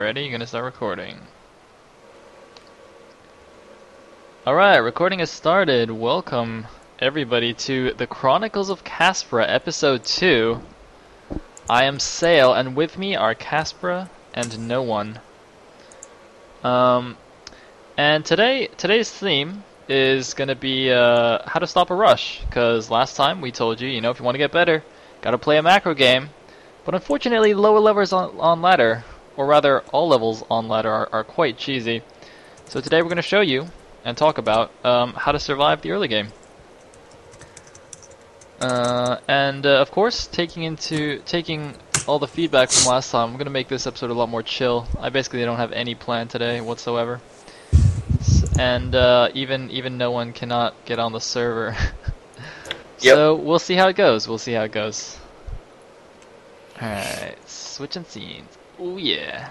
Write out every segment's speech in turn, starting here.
Ready? You're gonna start recording. Alright, recording has started. Welcome everybody to the Chronicles of KasPra, episode 2. I am Sayle, and with me are KasPra and nOoNe. And today's theme is gonna be how to stop a rush, because last time we told you, if you want to get better, gotta play a macro game. But unfortunately, lower levels on ladder, or rather all levels on ladder, are quite cheesy. So today we're going to show you and talk about how to survive the early game. And of course, taking all the feedback from last time, I'm going to make this episode a lot more chill. I basically don't have any plan today whatsoever. And even nOoNe cannot get on the server. So we'll see how it goes. Alright, switching scenes. Oh yeah.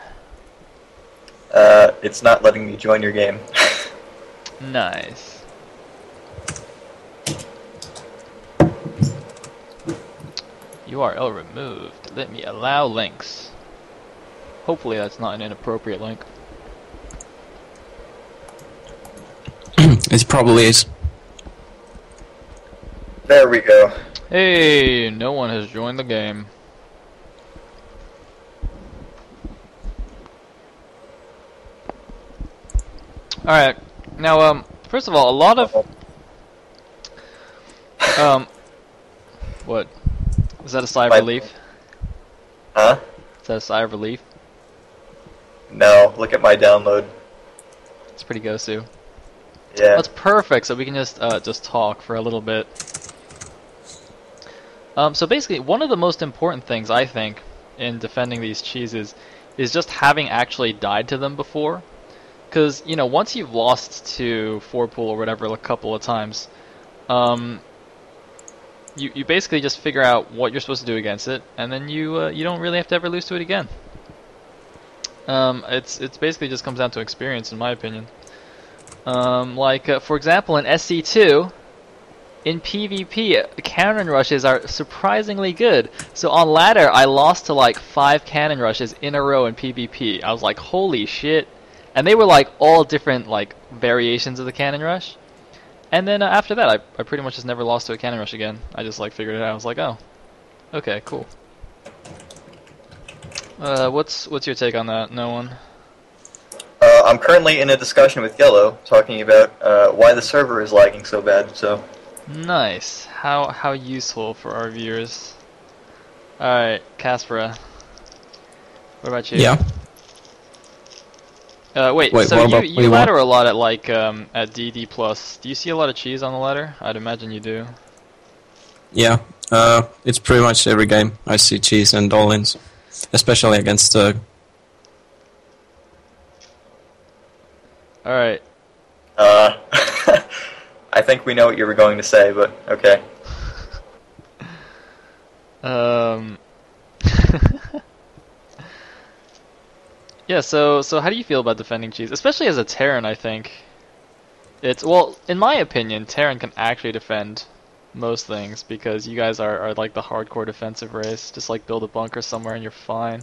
It's not letting me join your game. Nice. URL removed. Let me allow links. Hopefully that's not an inappropriate link. It probably is. There we go. Hey, nOoNe has joined the game. Alright, now, first of all, a lot of... what? Is that a sigh of relief? Huh? Is that a sigh of relief? No, look at my download. It's pretty gosu. Yeah. That's perfect, so we can just talk for a little bit. So basically, one of the most important things, I think, in defending these cheeses is just having actually died to them before. Because, once you've lost to 4-pool or whatever a couple of times, you basically just figure out what you're supposed to do against it, and then you don't really have to ever lose to it again. It's basically just comes down to experience, in my opinion. For example, in SC2, in PvP, cannon rushes are surprisingly good. So on ladder, I lost to like 5 cannon rushes in a row in PvP. I was like, holy shit. And they were like all different like variations of the cannon rush. And then after that, I pretty much just never lost to a cannon rush again. I just like figured it out. I was like, oh, okay, cool. What's your take on that, nOoNe? I'm currently in a discussion with Yellow, talking about why the server is lagging so bad, so... Nice. How useful for our viewers. Alright, KasPra. What about you? Yeah. Wait, so you ladder a lot at like at DD+. Do you see a lot of cheese on the ladder? I'd imagine you do. Yeah. It's pretty much every game I see cheese and all-ins. Especially against Alright. I think we know what you were going to say, but okay. Yeah, so how do you feel about defending cheese? Especially as a Terran, I think. Well, in my opinion, Terran can actually defend most things, because you guys are like the hardcore defensive race. Just like build a bunker somewhere and you're fine.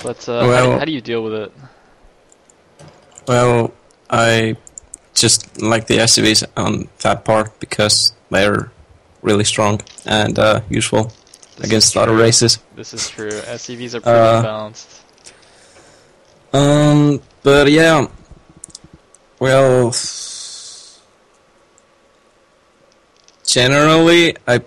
But how do you deal with it? Well, I just like the SCVs on that part because they're really strong and useful against a lot of races. This is true. SCVs are pretty balanced. But yeah, well, generally, I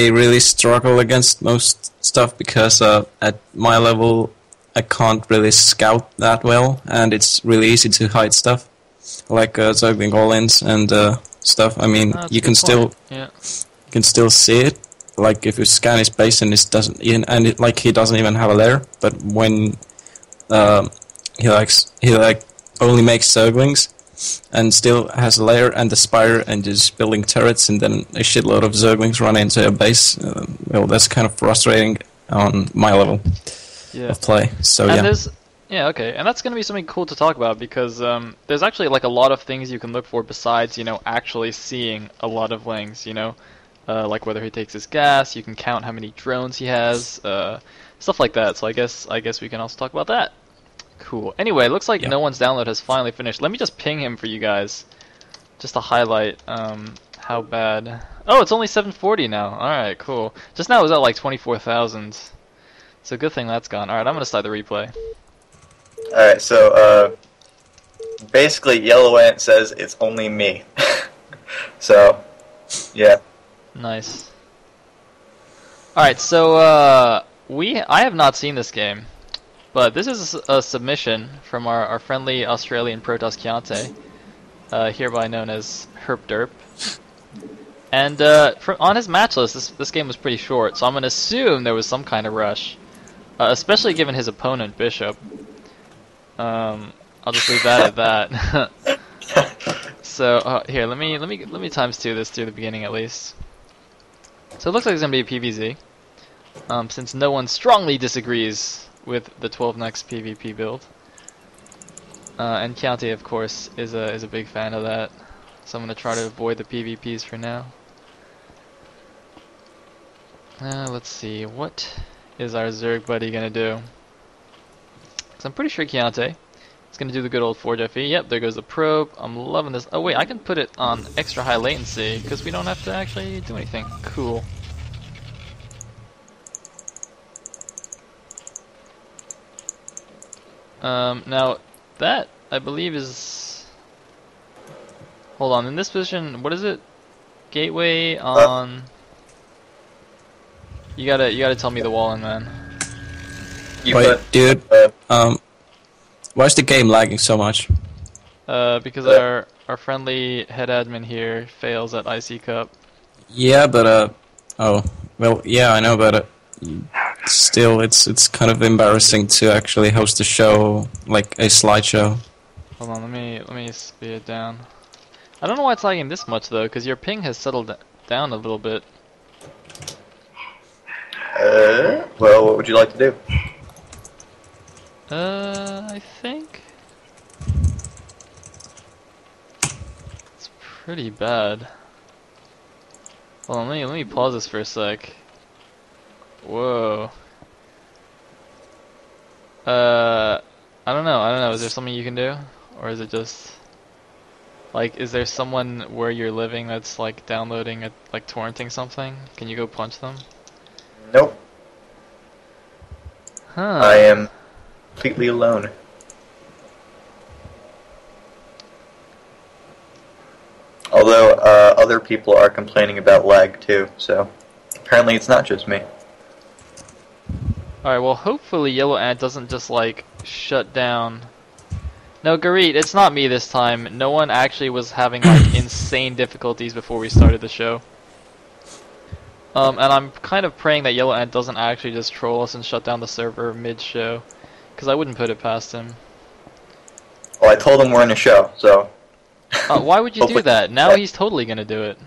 really struggle against most stuff because at my level, I can't really scout that well, and it's really easy to hide stuff, like Zergling all-ins and stuff. I mean, you can still see it. Like if you scan his base and he doesn't even have a lair, but when he only makes Zerglings and still has a lair and a spire and is building turrets, and then a shitload of Zerglings run into a base. Well, that's kind of frustrating on my level of play. So okay, and that's going to be something cool to talk about, because there's actually like a lot of things you can look for besides actually seeing a lot of lings. Like whether he takes his gas. You can count how many drones he has. Stuff like that. So I guess we can also talk about that. Cool. Anyway, looks like Yeah. no one's download has finally finished. Let me just ping him for you guys, just to highlight how bad. Oh, it's only 740 now. All right, cool. Just now it was at like 24,000. So good thing that's gone. All right, I'm gonna start the replay. Alright, so, basically, Yellow Ant says it's only me. So, yeah. Nice. All right, so I have not seen this game, but this is a submission from our friendly Australian Protoss Chiante, hereby known as Herp Derp. And on his match list, this game was pretty short, so I'm gonna assume there was some kind of rush, especially given his opponent Bishop. I'll just leave that at that. So here, let me times 2 this through the beginning at least. So it looks like it's gonna be a PvZ, since no one strongly disagrees with the 12 next PvP build. And Chianti, of course, is a big fan of that. So I'm gonna try to avoid the PvPs for now. Let's see, what is our Zerg buddy gonna do? So I'm pretty sure Chianti is gonna do the good old Forge FE. Yep, there goes the probe. I'm loving this. Oh wait, I can put it on extra high latency because we don't have to actually do anything. Cool. Now that I believe is. Hold on, in this position, what is it? Gateway on. You gotta tell me the wall in, man. Wait, dude. Why is the game lagging so much? Because our friendly head admin here fails at IC Cup. Yeah, but oh, well, yeah, I know, but still, it's kind of embarrassing to actually host a show like a slideshow. Hold on, let me speed it down. I don't know why it's lagging this much though, because your ping has settled down a little bit. Well, what would you like to do? I think it's pretty bad. Hold on, let me pause this for a sec. Whoa. I don't know. Is there something you can do, or is it just like, is there someone where you're living that's like downloading it, like torrenting something? Can you go punch them? Nope. Huh. I am completely alone. Although, other people are complaining about lag too, so apparently it's not just me. Alright, well hopefully Yellow Ant doesn't just like shut down. No, Garit, it's not me this time. No one actually was having like insane difficulties before we started the show. And I'm kind of praying that Yellow Ant doesn't actually just troll us and shut down the server mid-show, because I wouldn't put it past him. Well, I told him we're in a show, so... Why would you do that? Now he's totally gonna do it.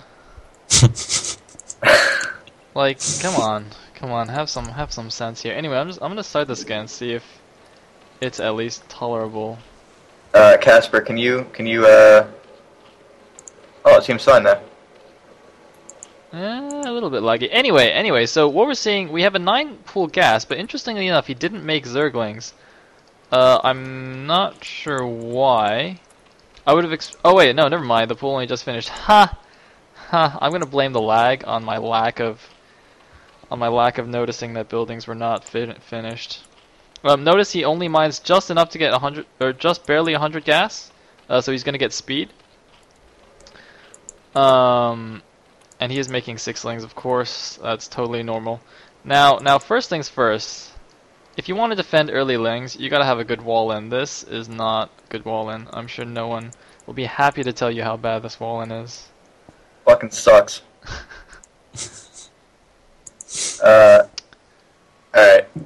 Like, come on, have some sense here. Anyway, I'm gonna start this again, see if it's at least tolerable. KasPra, can you, Oh, it seems fine now. A little bit laggy. Anyway, so what we're seeing, we have a 9-pool gas, but interestingly enough, he didn't make Zerglings. I'm not sure why. I would have oh wait, no, never mind, the pool only just finished. Ha! I'm gonna blame the lag on my lack of noticing that buildings were not finished. Notice he only mines just enough to get 100, or just barely 100 gas, so he's gonna get speed. And he is making 6lings, of course. That's totally normal. Now, first things first. If you want to defend early lings, you gotta have a good wall in. This is not good wall in. I'm sure no one will be happy to tell you how bad this wall in is. Fucking sucks. Alright,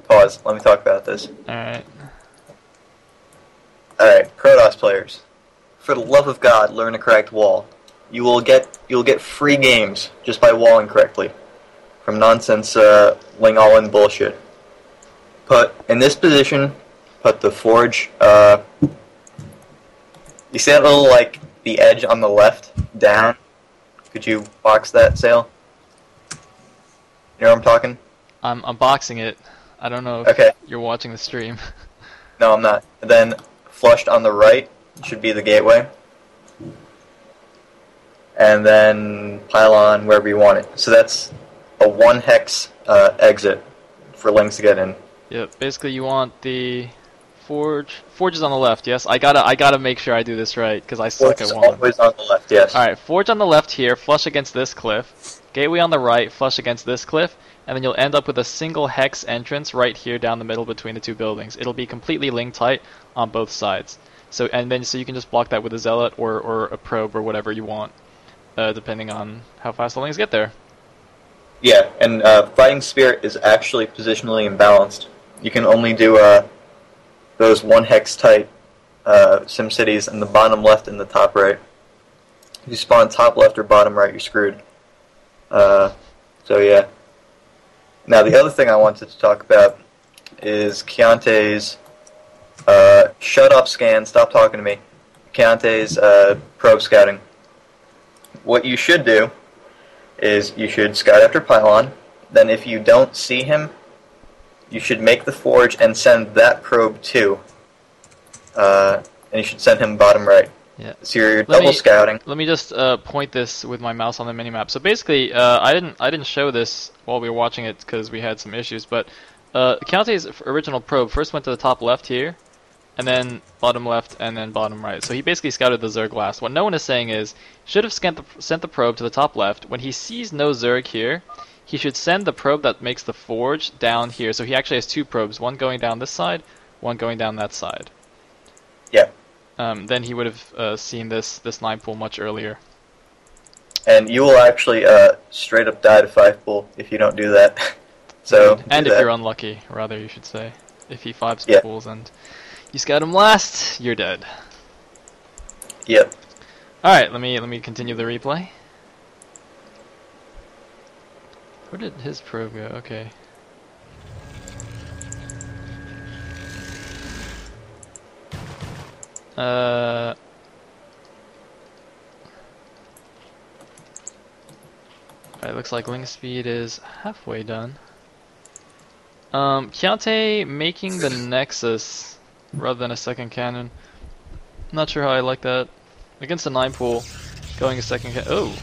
pause. Let me talk about this. Alright. Alright, Protoss players. For the love of God, learn a correct wall. You'll get free games just by walling correctly. From nonsense, ling all-in bullshit. Put, in this position, put the forge, you see that little, like, the edge on the left, down? Could you box that, Sayle? You know what I'm talking? I'm boxing it. I don't know if Okay. you're watching the stream. No, I'm not. Then flushed on the right should be the gateway. And then pylon wherever you want it. So that's a 1 hex exit for lings to get in. Yep. Basically, you want the forge. Forge is on the left. Yes. I gotta make sure I do this right because I suck Forge at is one. always on the left, yes. All right. Forge on the left here, flush against this cliff. Gateway on the right, flush against this cliff, and then you'll end up with a single hex entrance right here down the middle between the two buildings. It'll be completely link tight on both sides. So you can just block that with a zealot or a probe or whatever you want, depending on how fast the links get there. Yeah, and Fighting Spirit is actually positionally imbalanced. You can only do those 1 hex tight SimCities in the bottom left and the top right. If you spawn top left or bottom right, you're screwed. So yeah. Now the other thing I wanted to talk about is Keontae's shut up scan, stop talking to me. Keontae's probe scouting. What you should do is you should scout after pylon, then if you don't see him, you should make the forge and send that probe too. And you should send him bottom right. Yeah. So you're double scouting. Let me just point this with my mouse on the minimap. So basically, I didn't show this while we were watching it because we had some issues. But Keontae's original probe first went to the top left here, and then bottom left, and then bottom right. So he basically scouted the Zerg last. What nOoNe is saying is, should have sent the probe to the top left. When he sees no Zerg here, he should send the probe that makes the forge down here. So he actually has 2 probes, one going down this side, one going down that side. Yeah. Then he would have seen this 9 pool much earlier. And you will actually straight up die to 5 pool if you don't do that. So and do if that. you're unlucky, rather you should say, if he 5s Yeah. pools and you scout him last, you're dead. Yep. All right, let me continue the replay. Where did his probe go? Okay. Alright, looks like link speed is halfway done. Keontae making the Nexus rather than a second cannon. Not sure how I like that. Against a 9 pool, going a second cannon. Oh!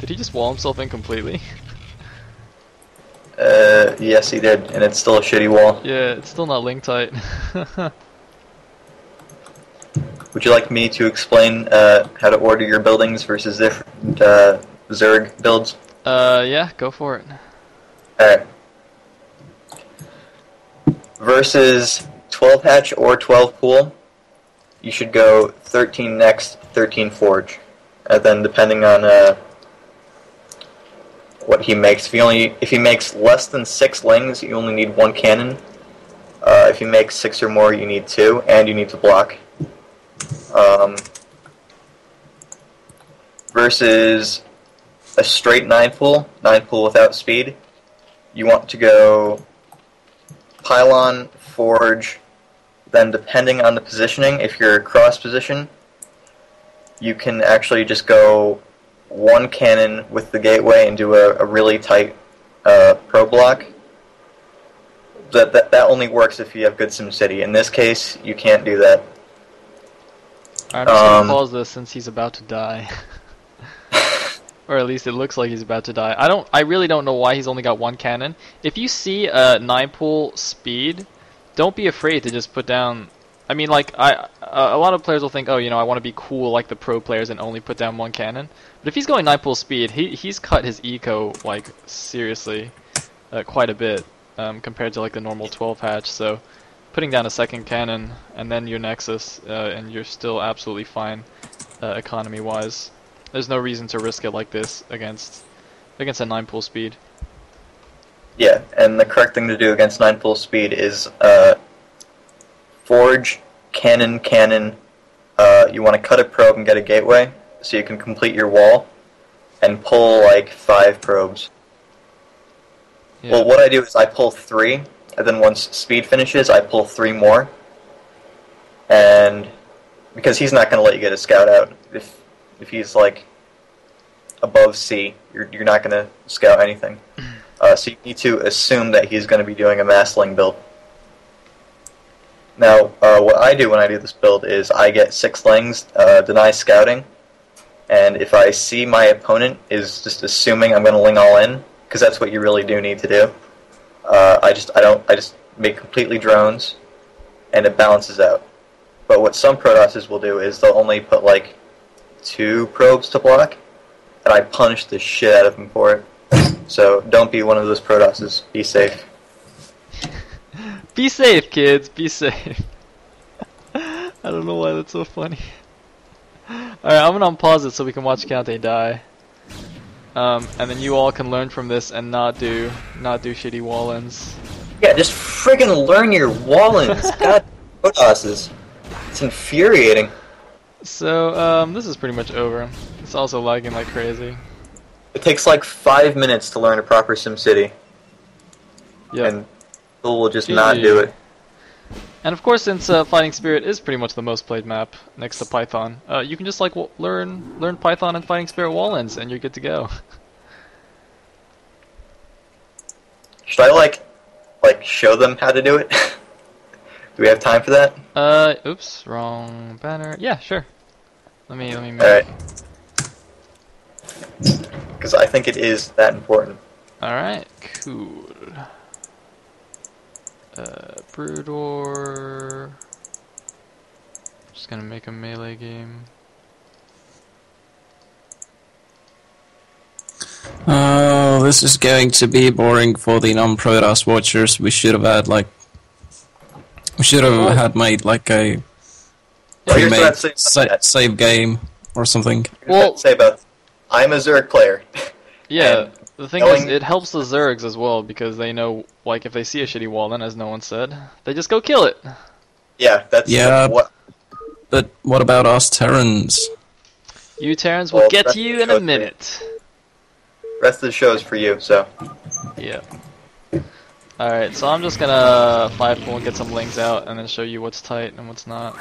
Did he just wall himself in completely? Yes, he did, and it's still a shitty wall. Yeah, it's still not link tight. Would you like me to explain how to order your buildings versus different Zerg builds? Yeah, go for it. Alright. Versus 12 hatch or 12 pool, you should go 13 next, 13 forge. And then depending on what he makes, if he makes less than 6 lings, you only need 1 cannon. If you make 6 or more, you need 2, and you need to block. Versus a straight 9 pool without speed, you want to go pylon, forge, then depending on the positioning, if you're cross position, you can actually just go 1 cannon with the gateway and do a really tight pro block. That only works if you have good SimCity. In this case, you can't do that. I'm just gonna pause this since he's about to die. Or at least it looks like he's about to die. I really don't know why he's only got 1 cannon. If you see a 9 pool speed, don't be afraid to just put down. I mean, like a lot of players will think, oh, you know, I want to be cool like the pro players and only put down 1 cannon. But if he's going 9 pool speed, he's cut his eco like seriously, quite a bit compared to like the normal 12 hatch. So putting down a second cannon and then your Nexus, and you're still absolutely fine economy wise. There's no reason to risk it like this against a 9 pool speed. Yeah, and the correct thing to do against 9 pool speed is forge, cannon, cannon. You want to cut a probe and get a gateway so you can complete your wall and pull like 5 probes. Yeah. Well, what I do is I pull 3, and then once speed finishes, I pull 3 more. And because he's not going to let you get a scout out. If he's like above C, you're not going to scout anything. So you need to assume that he's going to be doing a massling build. Now, what I do when I do this build is I get 6 lings, deny scouting, and if I see my opponent is just assuming I'm going to ling all in, because that's what you really do need to do, I just make completely drones, and it balances out. But what some Protosses will do is they'll only put like 2 probes to block, and I punish the shit out of them for it. So don't be one of those Protosses. Be safe. Be safe, kids. Be safe. I don't know why that's so funny. Alright, I'm gonna unpause it so we can watch Kante die. And then you all can learn from this and not do shitty wall-ins. Yeah, just friggin' learn your wall-ins. God, Protosses. It's infuriating. So, this is pretty much over. It's also lagging like crazy. It takes like 5 minutes to learn a proper SimCity. Yep. And people will just not do it. And of course, since Fighting Spirit is pretty much the most played map next to Python, you can just like learn Python and Fighting Spirit wall-ins, and you're good to go. Should I like show them how to do it? Do we have time for that? Oops, wrong banner. Yeah, sure. Let me move. Alright. Because I think it is that important. Alright, cool. Broodor. Just gonna make a melee game. Oh, this is going to be boring for the non-Protoss watchers. We should have had made like a pre-made save game or something. Well, say about I'm a Zerg player. Yeah, the thing is, it helps the Zergs as well because they know, like, if they see a shitty wall, then as no one said, they just go kill it. Yeah, that's what. But what about us Terrans? You Terrans will get to you in a minute. Rest of the show is for you, so. Yeah. Alright, so I'm just gonna 5-pull and get some lings out and then show you what's tight and what's not.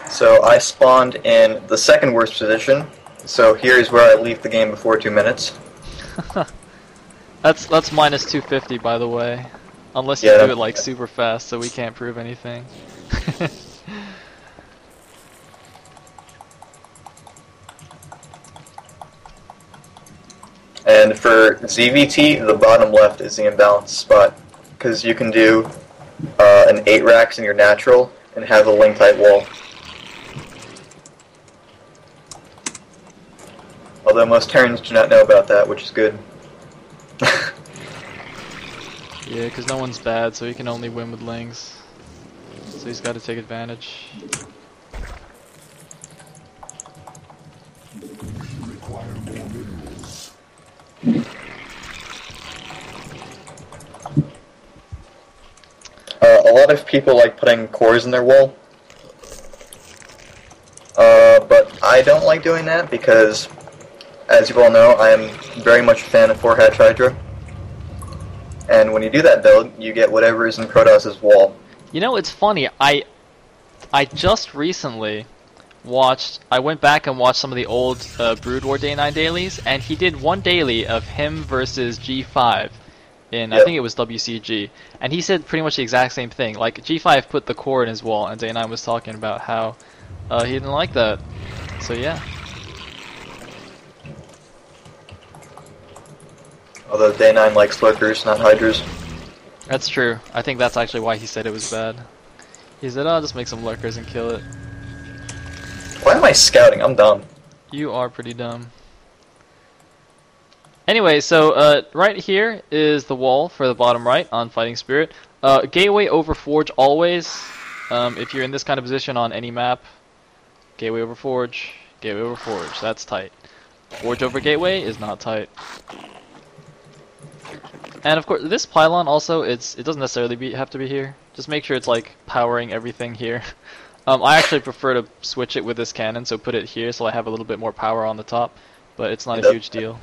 So I spawned in the second worst position. So here's where I leave the game before 2 minutes. That's minus 250, by the way. Unless you do it like super fast, so we can't prove anything. And for ZVT, the bottom left is the imbalanced spot. Because you can do an 8 racks in your natural and have a ling type wall. Although most Terrans do not know about that, which is good. Yeah, because no one's bad, so he can only win with lings. So he's got to take advantage. A lot of people like putting cores in their wall. But I don't like doing that because, as you all know, I am very much a fan of 4-hatch Hydra. And when you do that build, you get whatever is in Protoss's wall. You know, it's funny, I just recently I went back and watched some of the old Brood War Day 9 dailies, and he did one daily of him versus G5 in, I think it was WCG, and he said pretty much the exact same thing. Like, G5 put the core in his wall, and Day 9 was talking about how he didn't like that. So yeah. Although Day 9 likes lurkers, not hydras. That's true. I think that's actually why he said it was bad. He said, "I'll just make some lurkers and kill it." Why am I scouting? I'm dumb. You are pretty dumb. Anyway, so right here is the wall for the bottom right on Fighting Spirit. Gateway over Forge always. If you're in this kind of position on any map, gateway over Forge, gateway over Forge. That's tight. Forge over gateway is not tight. And of course, this pylon also, it doesn't necessarily have to be here. Just make sure it's like powering everything here. I actually prefer to switch it with this cannon, so put it here so I have a little bit more power on the top, but it's not a huge deal.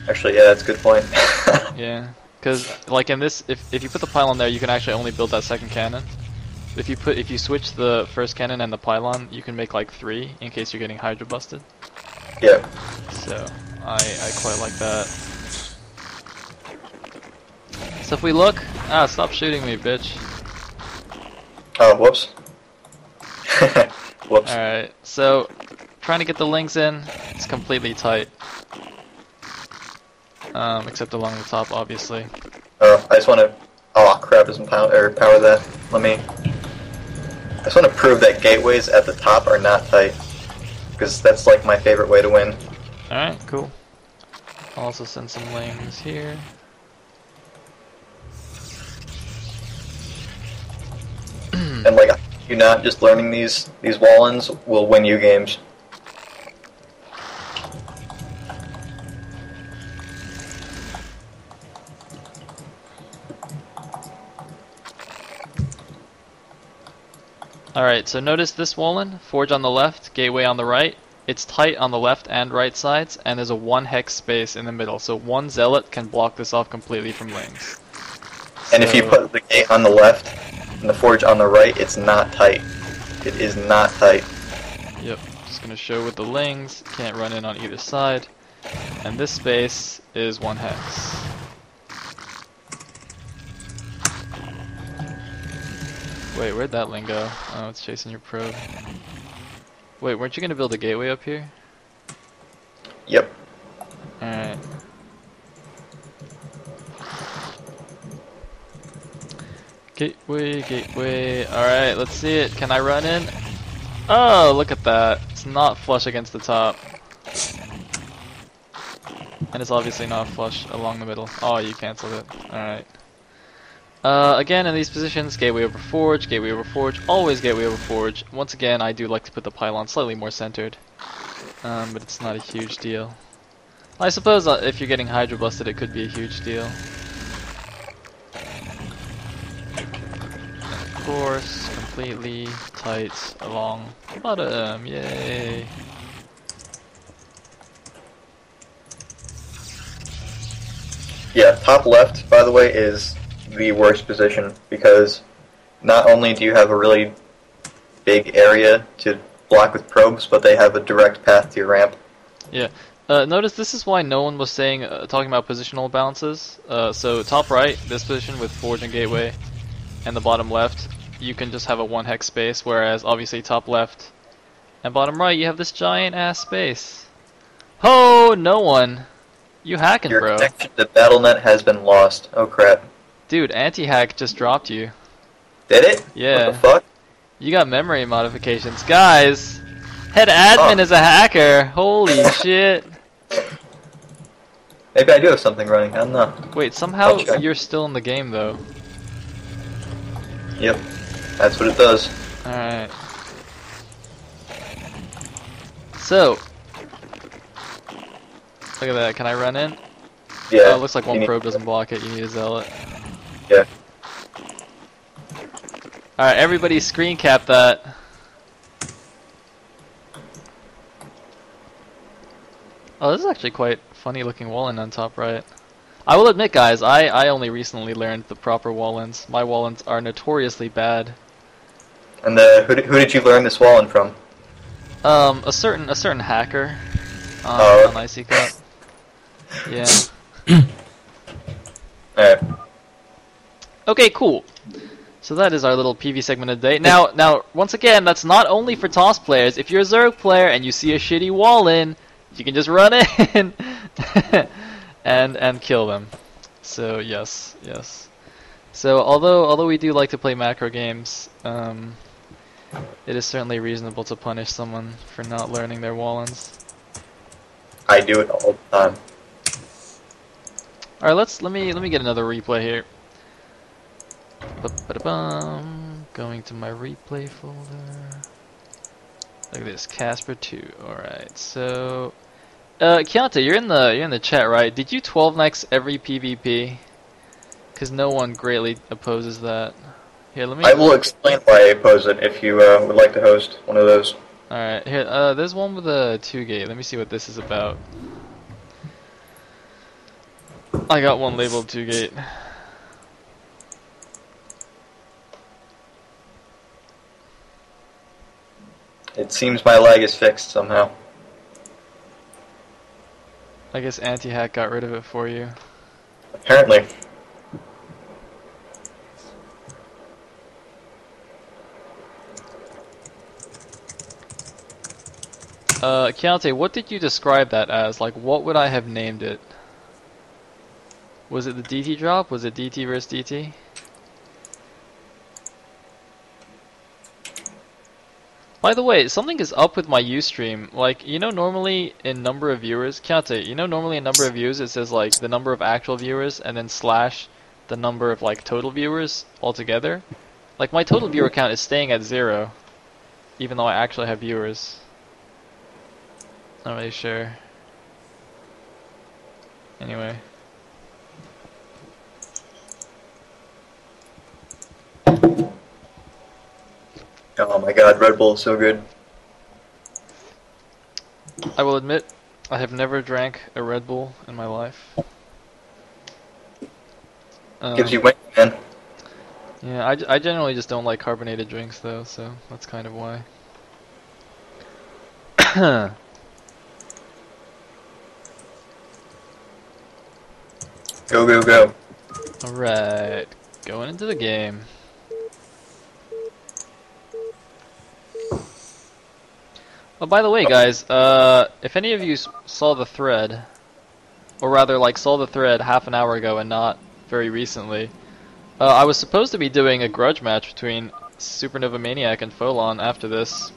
Actually, yeah, that's a good point. Yeah, because like in this, if you put the pylon there, you can actually only build that second cannon. If you switch the first cannon and the pylon, you can make like 3 in case you're getting Hydra busted. Yeah. So I quite like that. So if we look, Ah, stop shooting me, bitch. Oh, whoops. Whoops. Alright, so trying to get the links in, it's completely tight. Except along the top, obviously. I just want to... Oh, crap, doesn't power that. Let me... I just want to prove that gateways at the top are not tight. Because that's like my favorite way to win. Alright, cool. I'll also send some lanes here. And like, you not just learning these wall-ins will win you games. Alright, so notice this wall-in, forge on the left, gateway on the right. It's tight on the left and right sides, and there's a 1 hex space in the middle, so 1 zealot can block this off completely from lanes. And if you put the gate on the left and the forge on the right, it's not tight. It is not tight. Yep, just gonna show with the lings, can't run in on either side. And this space is 1 hex. Wait, where'd that ling go? Oh, it's chasing your probe. Wait, weren't you gonna build a gateway up here? Yep. Alright. Gateway, gateway. Alright, let's see it. Can I run in? Oh, look at that. It's not flush against the top. And it's obviously not flush along the middle. Oh, you cancelled it. Alright. Again, in these positions, gateway over forge, always gateway over forge. Once again, I do like to put the pylon slightly more centered. But it's not a huge deal. I suppose if you're getting Hydra busted, it could be a huge deal. And of course, completely tight along the bottom. Yay! Yeah, top left, by the way, is the worst position because not only do you have a really big area to block with probes, but they have a direct path to your ramp. Yeah. Notice this is why no one was saying talking about positional balances. So top right, this position with forge and gateway, and the bottom left, you can just have a 1 hex space, whereas obviously top left and bottom right, you have this giant ass space. Oh, no one. You hacking, Your bro. connection to BattleNet has been lost. Oh crap. Dude, anti-hack just dropped you. Did it? Yeah. What the fuck? You got memory modifications. Guys, head admin is a hacker. Holy shit. Maybe I do have something running, I don't know. Wait, somehow I'll check. you're still in the game though. Yep. That's what it does. Alright. So, look at that. Can I run in? Yeah. Oh, it looks like you one need- probe doesn't block it. You need a zealot. Yeah. Alright, everybody screen cap that. Oh, this is actually quite funny looking wall-in on top right. I will admit, guys, I only recently learned the proper wall-ins. My wall-ins are notoriously bad. And who did you learn this wall-in from? A certain hacker on, Oh. on Icy Cup. Yeah. Alright. Okay, cool. So that is our little PV segment of the day. Now, once again, that's not only for TOS players. If you're a Zerg player and you see a shitty wall-in, you can just run in and kill them. So yes. So although we do like to play macro games, it is certainly reasonable to punish someone for not learning their wall-ins. I do it all the time. All right, let me get another replay here. Ba-ba-da-bum. Going to my replay folder. Look at this, KasPra 2. All right, so Kianta, you're in the chat, right? Did you 12 next every PvP? Because no one greatly opposes that. Here, let me. I will explain why I oppose it if you would like to host one of those. All right, here. There's one with a 2-gate. Let me see what this is about. I got one labeled 2-gate. It seems my lag is fixed somehow. I guess anti-hack got rid of it for you. Apparently. Keontae, what did you describe that as? Like, what would I have named it? Was it the DT drop? Was it DT versus DT? By the way, something is up with my Ustream. Like, you know, normally in number of viewers, Keontae, you know, normally in number of views it says like the number of actual viewers and then slash the number of like total viewers altogether. Like, my total viewer count is staying at 0, even though I actually have viewers. Not really sure. Anyway. Oh my god, Red Bull is so good. I will admit, I have never drank a Red Bull in my life. Gives you weight, man. Yeah, I generally just don't like carbonated drinks though, so that's kind of why. Go, go, go. Alright, going into the game. Oh, by the way, guys, if any of you saw the thread, or rather, like, saw the thread half an hour ago and not very recently, I was supposed to be doing a grudge match between Supernova Maniac and Folon after this,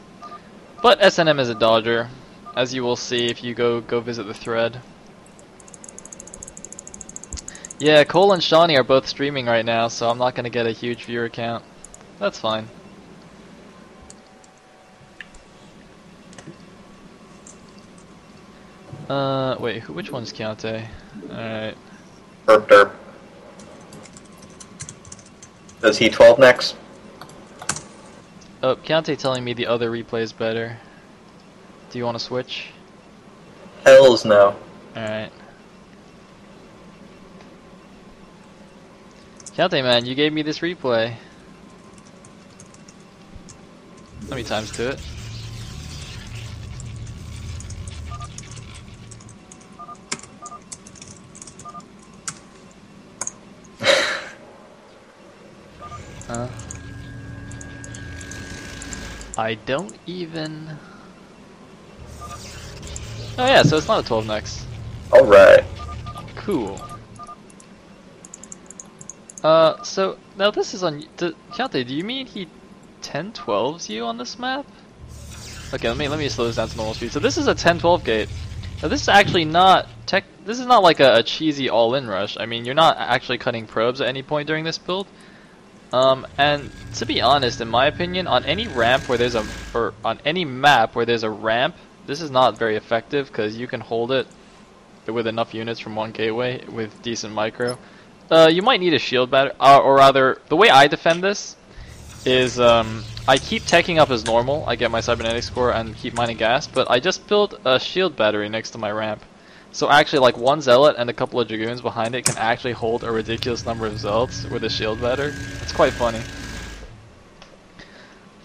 but SNM is a dodger, as you will see if you go visit the thread. Yeah, Cole and Shawnee are both streaming right now, so I'm not going to get a huge viewer count. That's fine. Wait, which one's Keontae? Alright. Derp derp. Does he 12 next? Oh, Keontae telling me the other replay is better. Do you want to switch? Hells no. Alright. Keontae, man, you gave me this replay. How many times to it? I don't even... Oh yeah, so it's not a 12 next. Alright. Cool. So, now this is on... Keontae, do you mean he 10-12s you on this map? Okay, let me slow this down to normal speed. So this is a 10-12 gate. Now this is actually not... This is not like a cheesy all-in rush. I mean, you're not actually cutting probes at any point during this build. And to be honest, in my opinion, on any ramp where there's or on any map where there's a ramp, this is not very effective because you can hold it with enough units from one gateway with decent micro. You might need a shield battery, or rather, the way I defend this is I keep teching up as normal. I get my cybernetics score and keep mining gas, but I just build a shield battery next to my ramp. So actually, like, one zealot and a couple of dragoons behind it can actually hold a ridiculous number of zealots with a shield battery. It's quite funny.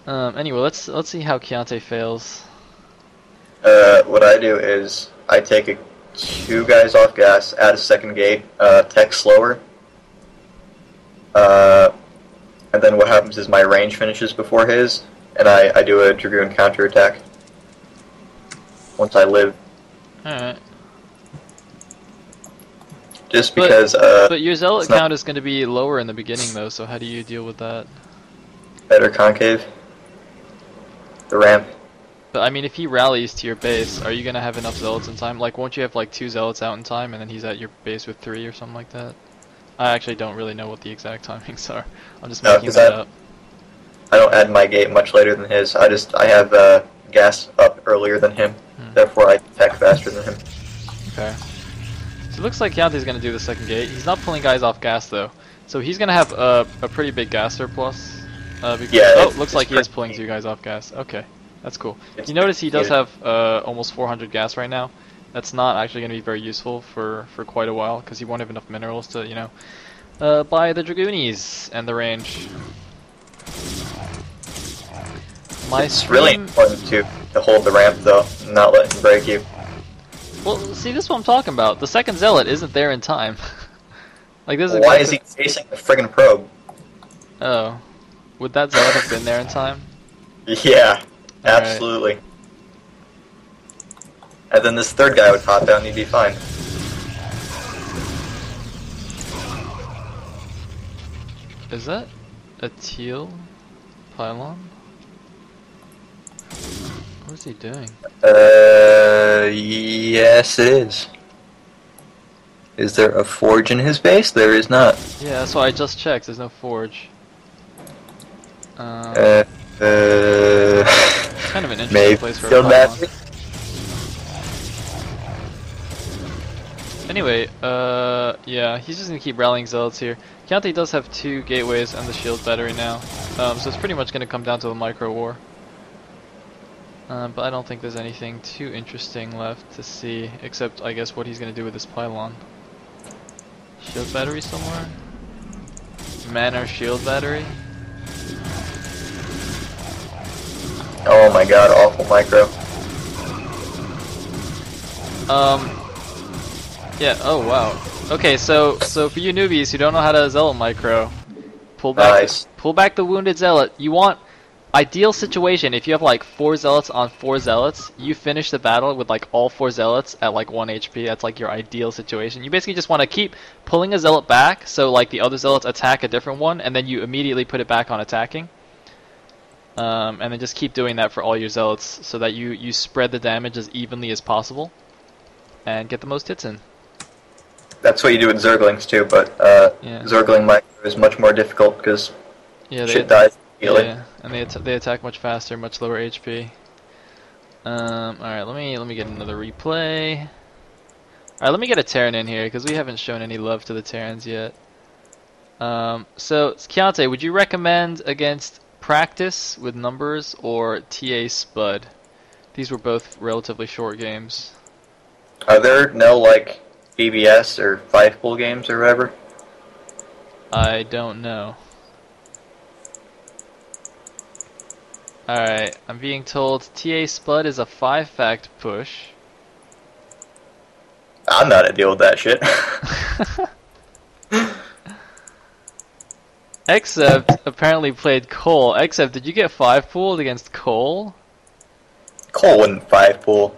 Anyway, let's see how Keontae fails. What I do is I take 2 guys off gas, add a second gate, tech slower, and then what happens is my range finishes before his, and I do a dragoon counterattack once I live. Alright. Just because, but your zealot count is going to be lower in the beginning, though, so how do you deal with that? Better concave. The ramp. But, I mean, if he rallies to your base, are you going to have enough zealots in time? Like, won't you have, like, 2 zealots out in time, and then he's at your base with 3 or something like that? I actually don't really know what the exact timings are. I'm just making that up. I don't add my gate much later than his. I have gas up earlier than him. Therefore, I tech faster than him. Okay. So it looks like Keontae's going to do the second gate. He's not pulling guys off gas, though. So he's going to have a pretty big gas surplus. Yeah, looks like he is pulling 2 guys off gas. Okay, that's cool. You notice he does have almost 400 gas right now. That's not actually going to be very useful for quite a while, because he won't have enough minerals to, you know, buy the Dragoonies and the range. It's really important to hold the ramp, though, and not let him break you. Well, see, this is what I'm talking about. The second zealot isn't there in time. Like, this is why is he facing the friggin' probe? Oh. Would that zealot have been there in time? Yeah, absolutely. And then this third guy would pop out and he'd be fine. Is that a teal pylon? What is he doing? Yes it is. Is there a forge in his base? There is not. Yeah, that's why I just checked. There's no forge. It's kind of an interesting place for a pylon. battery. Anyway, yeah, he's just gonna keep rallying zealots here. Chianti does have 2 gateways and the shield battery now, so it's pretty much gonna come down to the micro war. But I don't think there's anything too interesting left to see, except I guess what he's gonna do with this pylon. Shield battery somewhere? Manor shield battery? Oh my god, awful micro. Yeah, oh wow. Okay, so for you newbies who don't know how to zealot micro, pull back the wounded zealot. You want ideal situation, if you have like 4 zealots on 4 zealots, you finish the battle with like all 4 zealots at like 1 HP. That's like your ideal situation. You basically just want to keep pulling a zealot back, so like the other zealots attack a different one, and then you immediately put it back on attacking. And then just keep doing that for all your zealots, so that you spread the damage as evenly as possible, and get the most hits in. That's what you do with Zerglings too, but Yeah. Zergling micro is much more difficult because shit dies immediately. Yeah, and they attack much faster, much lower HP. Alright, let me get another replay. Alright, let me get a Terran in here, because we haven't shown any love to the Terrans yet. So, Chianti, would you recommend against Practice with Numbers or TA Spud? These were both relatively short games. Are there no, like, BBS or 5-pool games or whatever? I don't know. Alright, I'm being told TA Spud is a 5-fact push. I'm not a deal with that shit. Except apparently played Cole. Except, did you get 5-pooled against Cole? Cole wouldn't 5-pool.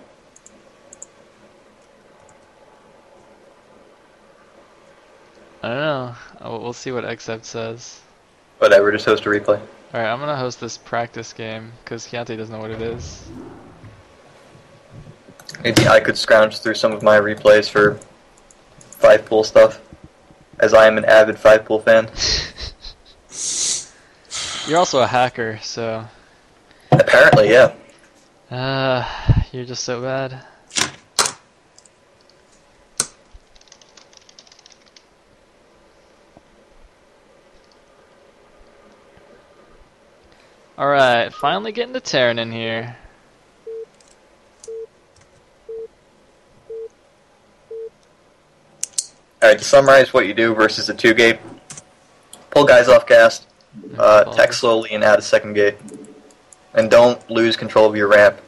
I don't know. We'll see what Except says. Whatever, just host a replay. Alright, I'm gonna host this practice game, because Chianti doesn't know what it is. Maybe I could scrounge through some of my replays for 5-pool stuff, as I am an avid 5-pool fan. You're also a hacker, so... Apparently, yeah. You're just so bad. Alright, finally getting the Terran in here. Alright, to summarize what you do versus a 2-gate, pull guys off cast, attack slowly and add a 2nd gate. And don't lose control of your ramp.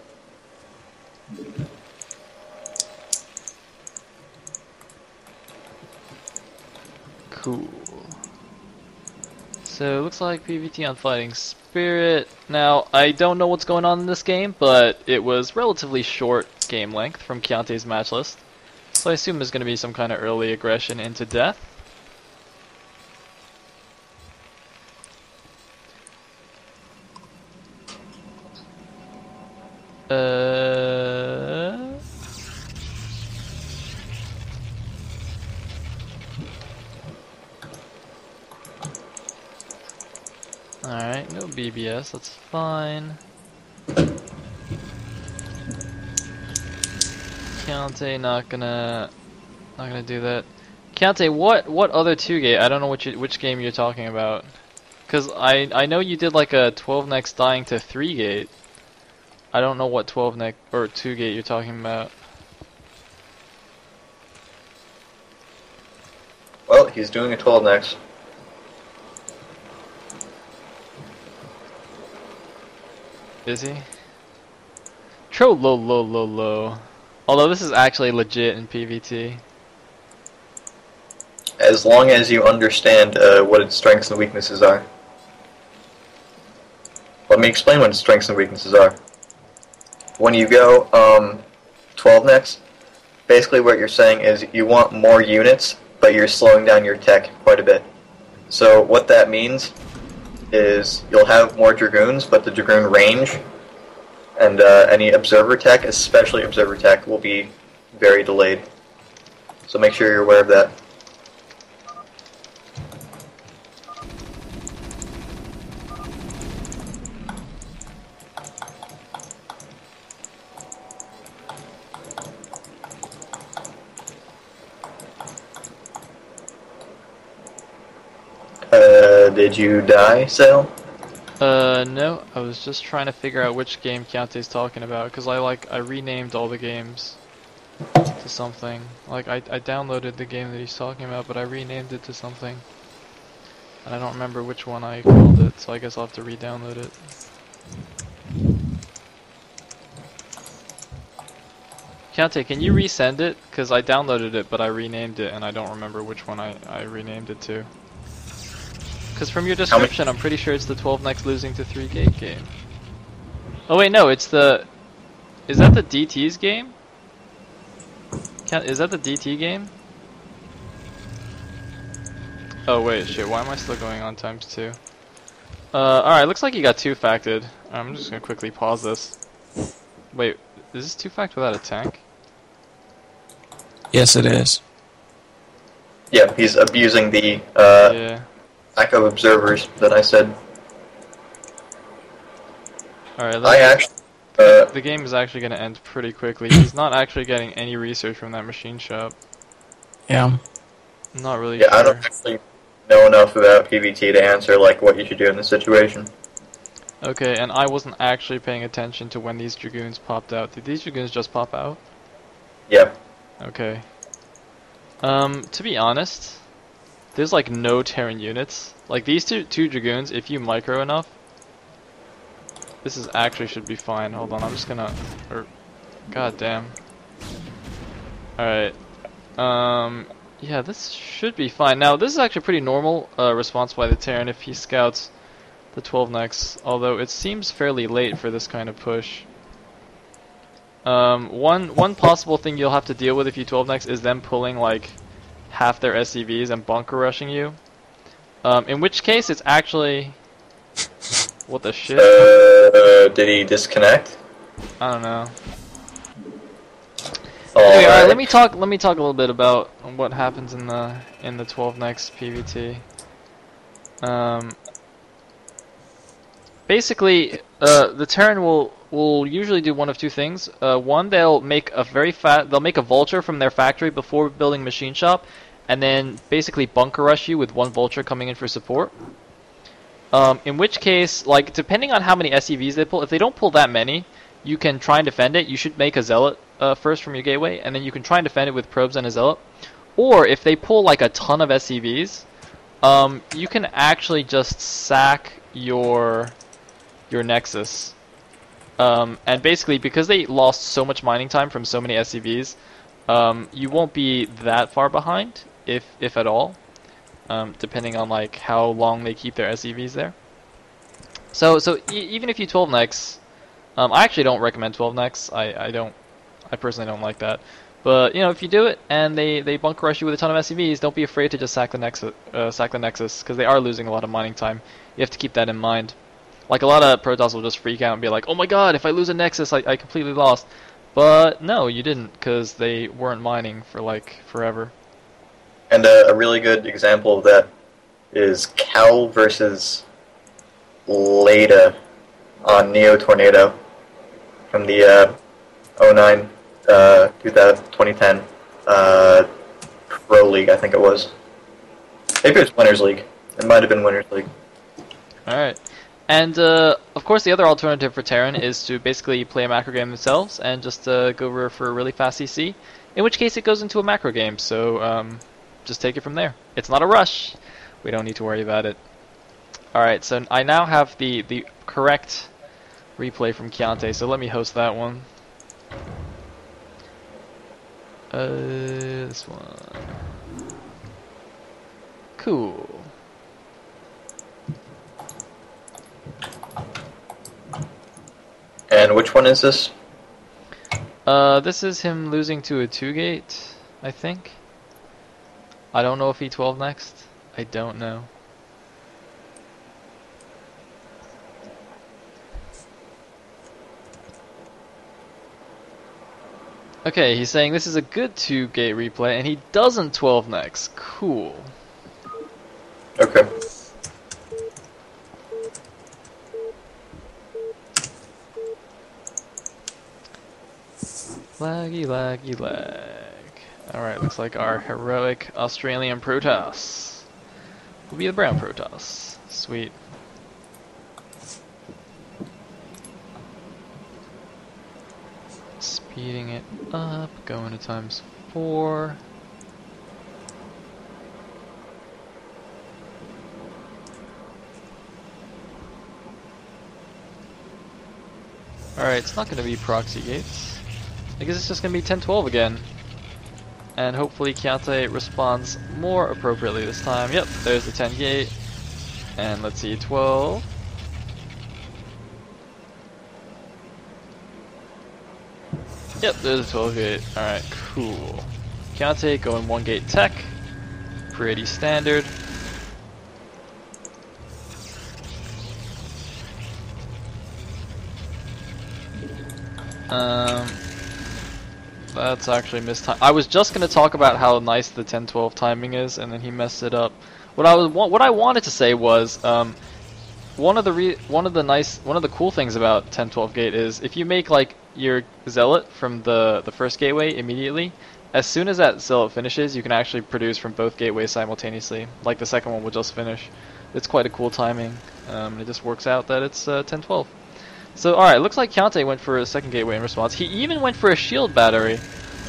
Cool. So, it looks like PvT on Fighting Spirit. Now, I don't know what's going on in this game, but it was relatively short game length from Chianti's match list. So I assume there's going to be some kind of early aggression into death. Alright, no BBS, that's fine. Chianti not gonna do that. Chianti, what other 2-gate? I don't know which game you're talking about. Cause I know you did like a 12 next dying to 3-gate. I don't know what 12 neck or 2-gate you're talking about. Well, he's doing a 12 next. Is he? Tro-lo-lo-lo-lo. Although this is actually legit in PvT. As long as you understand what its strengths and weaknesses are. Let me explain what its strengths and weaknesses are. When you go 12 next, basically what you're saying is you want more units, but you're slowing down your tech quite a bit. So what that means is you'll have more Dragoons, but the Dragoon range and any Observer tech, especially Observer tech, will be very delayed. So make sure you're aware of that. Did you die, Sayle? No, I was just trying to figure out which game Keontae's talking about, because I renamed all the games to something. Like, I downloaded the game that he's talking about, but I renamed it to something. And I don't remember which one I called it, so I guess I'll have to re-download it. Keontae, can you resend it? Because I downloaded it, but I renamed it, and I don't remember which one I renamed it to. Because from your description, I'm pretty sure it's the 12 next losing to 3 gate game. Oh wait, no, it's the... Is that the DT's game? Is that the DT game? Oh wait, shit, why am I still going on ×2? Alright, looks like you got 2-facted. I'm just gonna quickly pause this. Wait, is this 2-fact without a tank? Yes, it is. Yeah, he's abusing the Yeah. lack of observers that I said. Alright, I actually... the game is actually gonna end pretty quickly. He's not actually getting any research from that machine shop. Yeah. I'm not really yeah, sure. I don't actually know enough about PvT to answer like what you should do in this situation. Okay, and I wasn't actually paying attention to when these Dragoons popped out. Did these Dragoons just pop out? Yeah. Okay. To be honest, there's like no Terran units. Like these two Dragoons, if you micro enough, this is actually should be fine. Hold on, I'm just gonna... God damn. Alright. Yeah, this should be fine. Now, this is actually pretty normal response by the Terran if he scouts the 12 next, although it seems fairly late for this kind of push. One possible thing you'll have to deal with if you 12 next is them pulling like half their SCVs and bunker rushing you. In which case, it's actually... What the shit? Did he disconnect? I don't know. Alright. Anyway, let me talk a little bit about what happens in the 12 next PvT. Basically, the Terran will usually do one of two things. One, they'll make a vulture from their factory before building machine shop, and then basically bunker rush you with one vulture coming in for support. In which case, like, depending on how many SCVs they pull, if they don't pull that many, you can try and defend it. You should make a zealot first from your gateway, and then you can try and defend it with probes and a zealot. Or if they pull like a ton of SCVs, you can actually just sack your Nexus. And basically, because they lost so much mining time from so many SCVs, you won't be that far behind, if at all. Depending on like how long they keep their SCVs there. So even if you 12 nex, I actually don't recommend 12 nex. I personally don't like that. But you know, if you do it and they bunker rush you with a ton of SCVs, don't be afraid to just sack the Nexus, because they are losing a lot of mining time. You have to keep that in mind. Like a lot of Protoss will just freak out and be like, "Oh my God, if I lose a Nexus, I completely lost." But no, you didn't, because they weren't mining for like forever. And a really good example of that is Cal versus Leda on Neo Tornado from the 09 2010 Pro League, I think it was. Maybe it was Winners League. It might have been Winners League. Alright. And of course the other alternative for Terran is to basically play a macro game themselves and just go over for a really fast CC, in which case it goes into a macro game, so just take it from there. It's not a rush. We don't need to worry about it. Alright, so I now have the correct replay from Keontae, so let me host that one. This one. Cool. And which one is this? This is him losing to a 2-gate, I think. I don't know if he 12 next. I don't know. Okay, he's saying this is a good 2-gate replay, and he doesn't 12 next. Cool. Okay. Laggy, laggy, lag. Alright, looks like our heroic Australian Protoss will be the brown Protoss. Sweet. Speeding it up, going to ×4. Alright, it's not going to be proxy gates. I guess it's just going to be 10-12 again. And hopefully Kiate responds more appropriately this time. Yep, there's the 10 gate. And let's see, 12. Yep, there's a 12 gate. Alright, cool. Kiate going 1 gate tech. Pretty standard. That's actually mistime. I was just gonna talk about how nice the 10-12 timing is, and then he messed it up. What I wanted to say was, one of the cool things about 10-12 gate is if you make like your zealot from the first gateway immediately, as soon as that zealot finishes, you can actually produce from both gateways simultaneously. Like the second one will just finish. It's quite a cool timing. It just works out that it's 10-12. So alright, looks like Kiate went for a second gateway in response. He even went for a shield battery.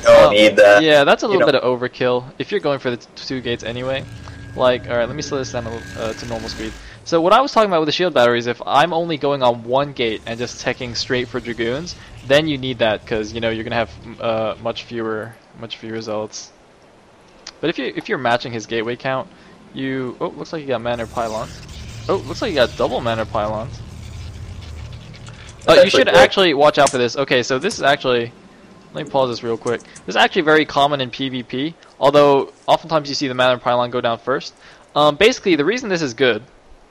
Don't need that. Yeah, that's a little bit of overkill if you're going for the 2 gates anyway. Like, alright, let me slow this down to normal speed. So what I was talking about with the shield batteries, if I'm only going on 1 gate and just teching straight for Dragoons, then you need that because you know you're gonna have much fewer zealots. But if you're matching his gateway count, looks like you got Manor Pylons. Oh, looks like you got double Manor Pylons. You should actually watch out for this. Okay, so this is actually... Let me pause this real quick. This is actually very common in PvP, although oftentimes you see the Manor Pylon go down first. Basically, the reason this is good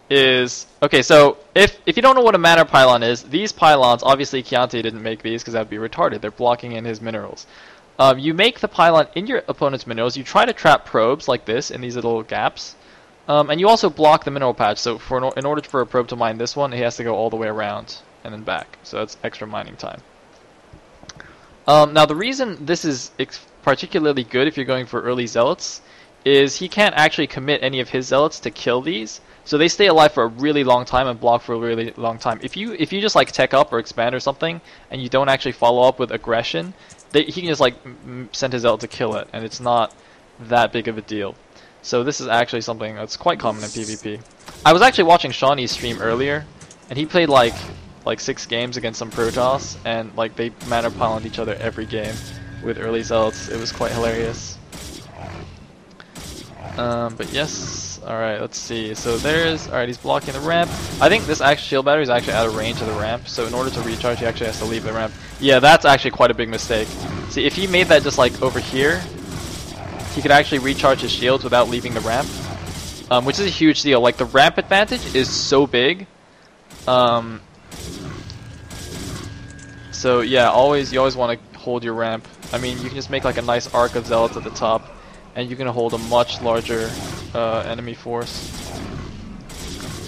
is... Okay, so if you don't know what a Manor Pylon is, these pylons, obviously Kiate didn't make these because that would be retarded. They're blocking in his minerals. You make the pylon in your opponent's minerals. You try to trap probes like this in these little gaps. And you also block the mineral patch, so in order for a probe to mine this one, it has to go all the way around and then back. So that's extra mining time. Now the reason this is particularly good if you're going for early zealots is he can't actually commit any of his zealots to kill these, so they stay alive for a really long time and block for a really long time. If you just like tech up or expand or something and you don't actually follow up with aggression, he can just like send his zealot to kill it, and it's not that big of a deal. So this is actually something that's quite common in PvP. I was actually watching Shawnee's stream earlier, and he played like 6 games against some Protoss, and like they Manor Pyloned each other every game with early zealots. It was quite hilarious. But yes, alright, let's see. So alright, he's blocking the ramp. I think this actual shield battery is actually out of range of the ramp, so in order to recharge, he actually has to leave the ramp. Yeah, that's actually quite a big mistake. See, if he made that just like over here, he could actually recharge his shields without leaving the ramp, which is a huge deal. Like, the ramp advantage is so big. So yeah, you always want to hold your ramp. I mean, you can just make like a nice arc of zealots at the top, and you can hold a much larger enemy force.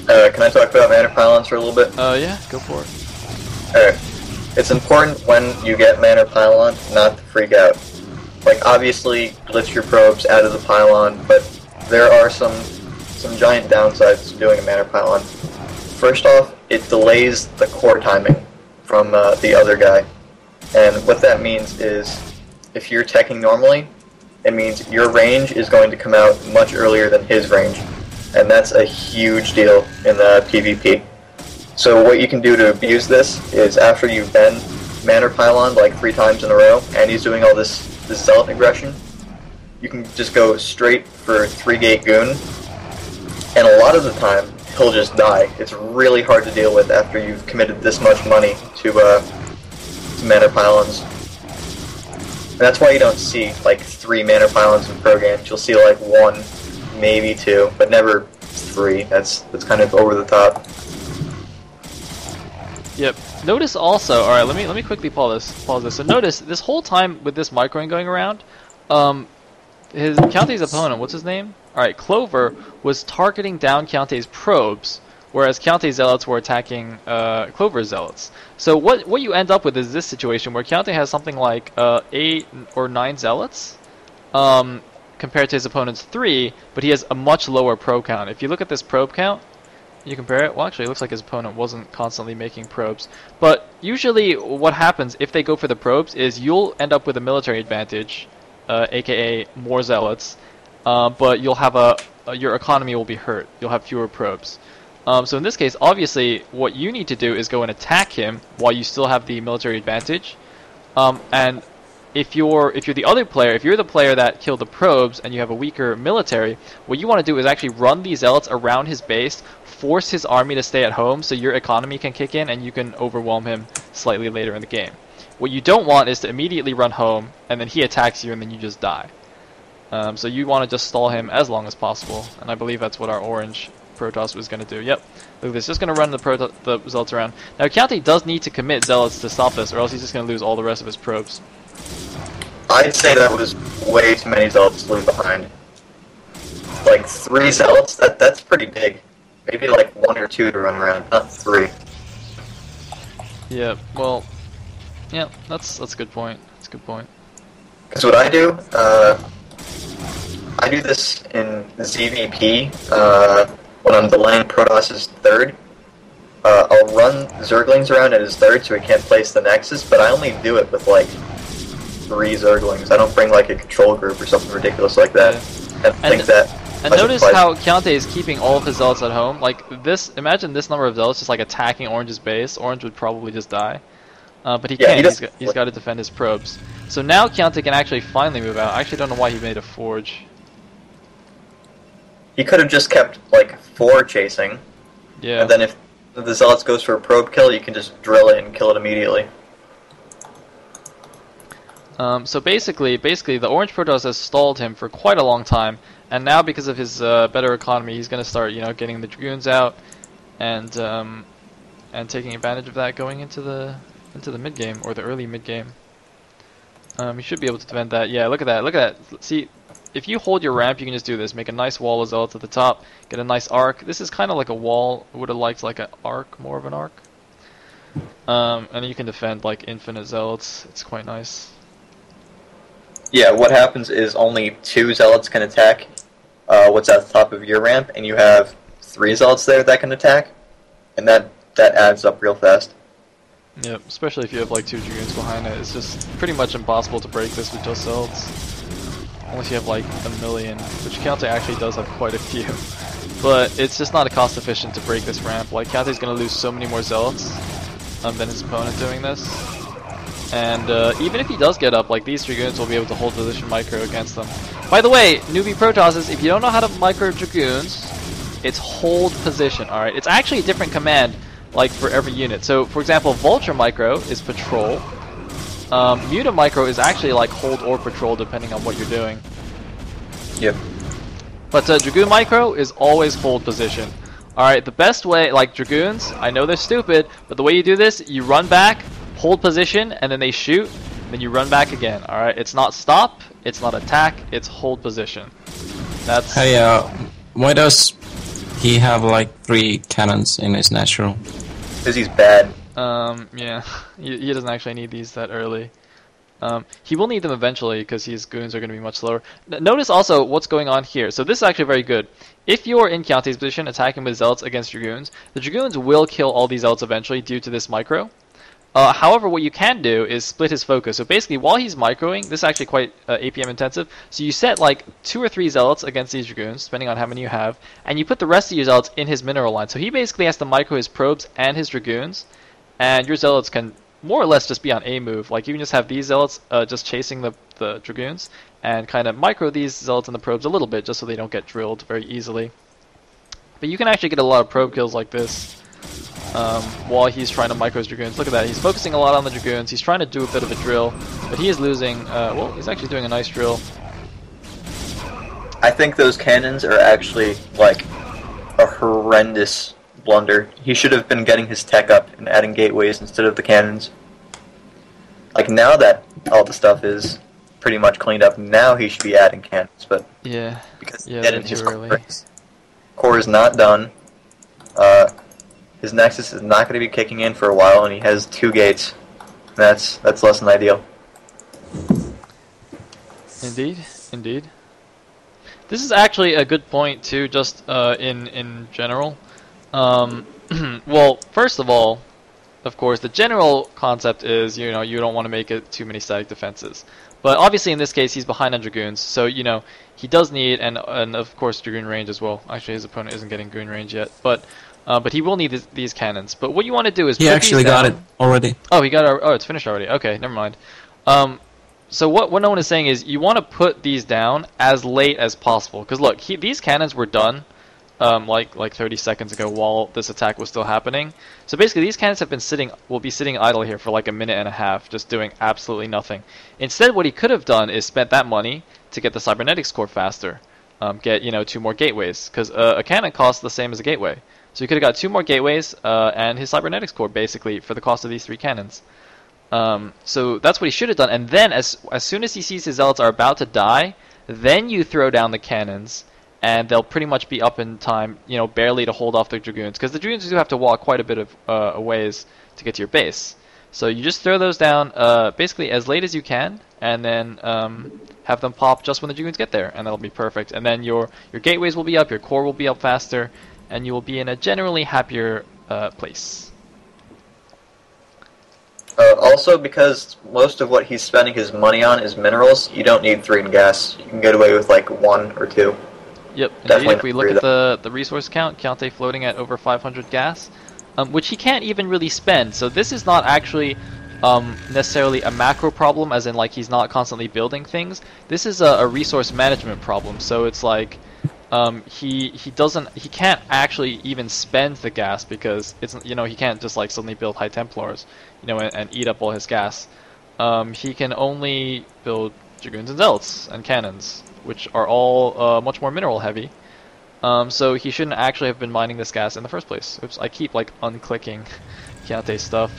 Can I talk about Manor Pylons for a little bit? Yeah, go for it. Alright. It's important when you get Manor Pylon not to freak out. Like, obviously, glitch your probes out of the pylon, but there are some giant downsides to doing a Manor Pylon. First off, it delays the core timing from the other guy. And what that means is, if you're teching normally, it means your range is going to come out much earlier than his range. And that's a huge deal in the PvP. So what you can do to abuse this is, after you've been Manor Pylon like 3 times in a row, and he's doing all this zealot aggression, you can just go straight for 3-gate goon, and a lot of the time he'll just die. It's really hard to deal with after you've committed this much money to Manor Pylons. And that's why you don't see like 3 mana pylons in pro games. You'll see like 1, maybe 2, but never 3. That's kind of over the top. Yep. Notice also, alright, let me quickly pause this. So notice this whole time with this microing going around, Counte's opponent, what's his name? Alright, Clover was targeting down Counte's probes, whereas Counte's zealots were attacking Clover's zealots. So what you end up with is this situation where Counte has something like 8 or 9 zealots, compared to his opponent's 3, but he has a much lower probe count. If you look at this probe count, you compare it, well actually it looks like his opponent wasn't constantly making probes. But usually what happens if they go for the probes is you'll end up with a military advantage, aka more zealots, but you'll have your economy will be hurt. You'll have fewer probes. So in this case, obviously, what you need to do is go and attack him while you still have the military advantage. And if you're the other player, if you're the player that killed the probes and you have a weaker military, what you want to do is actually run these zealots around his base, force his army to stay at home so your economy can kick in and you can overwhelm him slightly later in the game. What you don't want is to immediately run home and then he attacks you and then you just die. So you want to just stall him as long as possible, and I believe that's what our orange Protoss was going to do. Yep, look at this, just going to run the zealots around. Now Counte does need to commit zealots to stop this, or else he's just going to lose all the rest of his probes. I'd say that was way too many zealots to leave behind. Like 3 zealots, that's pretty big. Maybe like 1 or 2 to run around, not 3. Yeah, well, yeah, that's a good point. That's a good point. Because what I do this in ZVP, when I'm delaying Protoss' 3rd. I'll run Zerglings around at his 3rd so he can't place the Nexus, but I only do it with like 3 Zerglings. I don't bring like a control group or something ridiculous like that. And notice how Counte is keeping all of his zealots at home. Like this, imagine this number of zealots just like attacking Orange's base. Orange would probably just die. But he can't, he's got to defend his probes. So now Counte can actually finally move out. I actually don't know why he made a forge. He could have just kept like 4 chasing. Yeah. And then if the Zealots goes for a probe kill, you can just drill it and kill it immediately. So basically, the Orange Protoss has stalled him for quite a long time, and now because of his better economy, he's going to start, getting the Dragoons out, and taking advantage of that going into the mid game or the early mid game. He should be able to defend that. Yeah, look at that. Look at that. See, if you hold your ramp, you can just do this. Make a nice wall of zealots at the top. Get a nice arc. This is kind of like a wall. Would have liked like an arc, more of an arc. And you can defend like infinite zealots. It's quite nice. Yeah, what happens is only 2 zealots can attack what's at the top of your ramp, and you have 3 zealots there that can attack, and that adds up real fast. Yep, especially if you have like 2 Dragoons behind it. It's just pretty much impossible to break this with just zealots. Unless you have like a million, which Counte actually does have quite a few. But it's just not cost efficient to break this ramp. Like Counte's going to lose so many more zealots than his opponent doing this. And even if he does get up, like these Dragoons will be able to hold position micro against them. By the way, newbie Protosses, if you don't know how to micro Dragoons, it's hold position, alright? It's actually a different command, like for every unit. So, for example, Vulture micro is patrol. Muta micro is actually like hold or patrol depending on what you're doing. Yep. But Dragoon micro is always hold position. Alright, the best way, like Dragoons, I know they're stupid, but the way you do this, you run back, hold position, and then they shoot, then you run back again. Alright, it's not stop, it's not attack, it's hold position. That's... Hey, why does he have like 3 cannons in his natural? Because he's bad. Yeah, he doesn't actually need these that early. He will need them eventually because his goons are going to be much slower. Notice also what's going on here. So this is actually very good. If you're in Counte's position attacking with zealots against Dragoons, the Dragoons will kill all these zealots eventually due to this micro. However, what you can do is split his focus. So basically, while he's microing, this is actually quite APM intensive. So you set like 2 or 3 zealots against these Dragoons, depending on how many you have, and you put the rest of your zealots in his mineral line. So he basically has to micro his probes and his Dragoons, and your zealots can more or less just be on a move. Like you can just have these zealots just chasing the Dragoons, and kind of micro these zealots and the probes a little bit, just so they don't get drilled very easily. But you can actually get a lot of probe kills like this. while he's trying to micro his Dragoons. Look at that, he's focusing a lot on the Dragoons, he's trying to do a bit of a drill, but he is losing, well, he's actually doing a nice drill. I think those cannons are actually, like, a horrendous blunder. He should have been getting his tech up and adding gateways instead of the cannons. Like, now that all the stuff is pretty much cleaned up, now he should be adding cannons, but... Yeah, because yeah, getting too his early. core is not done. His Nexus is not going to be kicking in for a while, and he has 2 gates. That's less than ideal. Indeed, indeed. This is actually a good point too, just in general. Well, first of all, of course, the general concept is, you know, you don't want to make it too many static defenses. But obviously in this case he's behind on Dragoons, so you know, he does need, and of course Dragoon range as well. Actually his opponent isn't getting Dragoon range yet, but he will need these cannons. But what you want to do is He put actually these got down. it already. Oh, he got it. Oh, it's finished already. Okay, never mind. So what nOoNe is saying is you want to put these down as late as possible, because look, these cannons were done like 30 seconds ago while this attack was still happening. So basically these cannons will be sitting idle here for like a minute and a half, just doing absolutely nothing. Instead, what he could have done is spent that money to get the cybernetics core faster, get, you know, 2 more gateways, because a cannon costs the same as a gateway. So he could have got 2 more gateways and his cybernetics core basically for the cost of these 3 cannons. So that's what he should have done, and then as soon as he sees his zealots are about to die, then you throw down the cannons, and they'll pretty much be up in time, you know, barely to hold off the Dragoons, because the Dragoons do have to walk quite a bit of a ways to get to your base. So you just throw those down basically as late as you can, and then have them pop just when the Dragoons get there, and that'll be perfect. And then your gateways will be up, your core will be up faster, and you will be in a generally happier place. Also, because most of what he's spending his money on is minerals, you don't need 3 in gas. You can get away with like 1 or 2. Yep, Definitely indeed. If we look agree at the resource count, Count floating at over 500 gas, which he can't even really spend. So this is not actually necessarily a macro problem, as in like he's not constantly building things. This is a resource management problem. So it's like he can't actually even spend the gas, because it's, you know, he can't just like suddenly build High Templars, you know, and eat up all his gas. He can only build Dragoons and Zealots and Cannons, which are all much more mineral heavy. So he shouldn't actually have been mining this gas in the first place. Oops, I keep like unclicking Chianti stuff.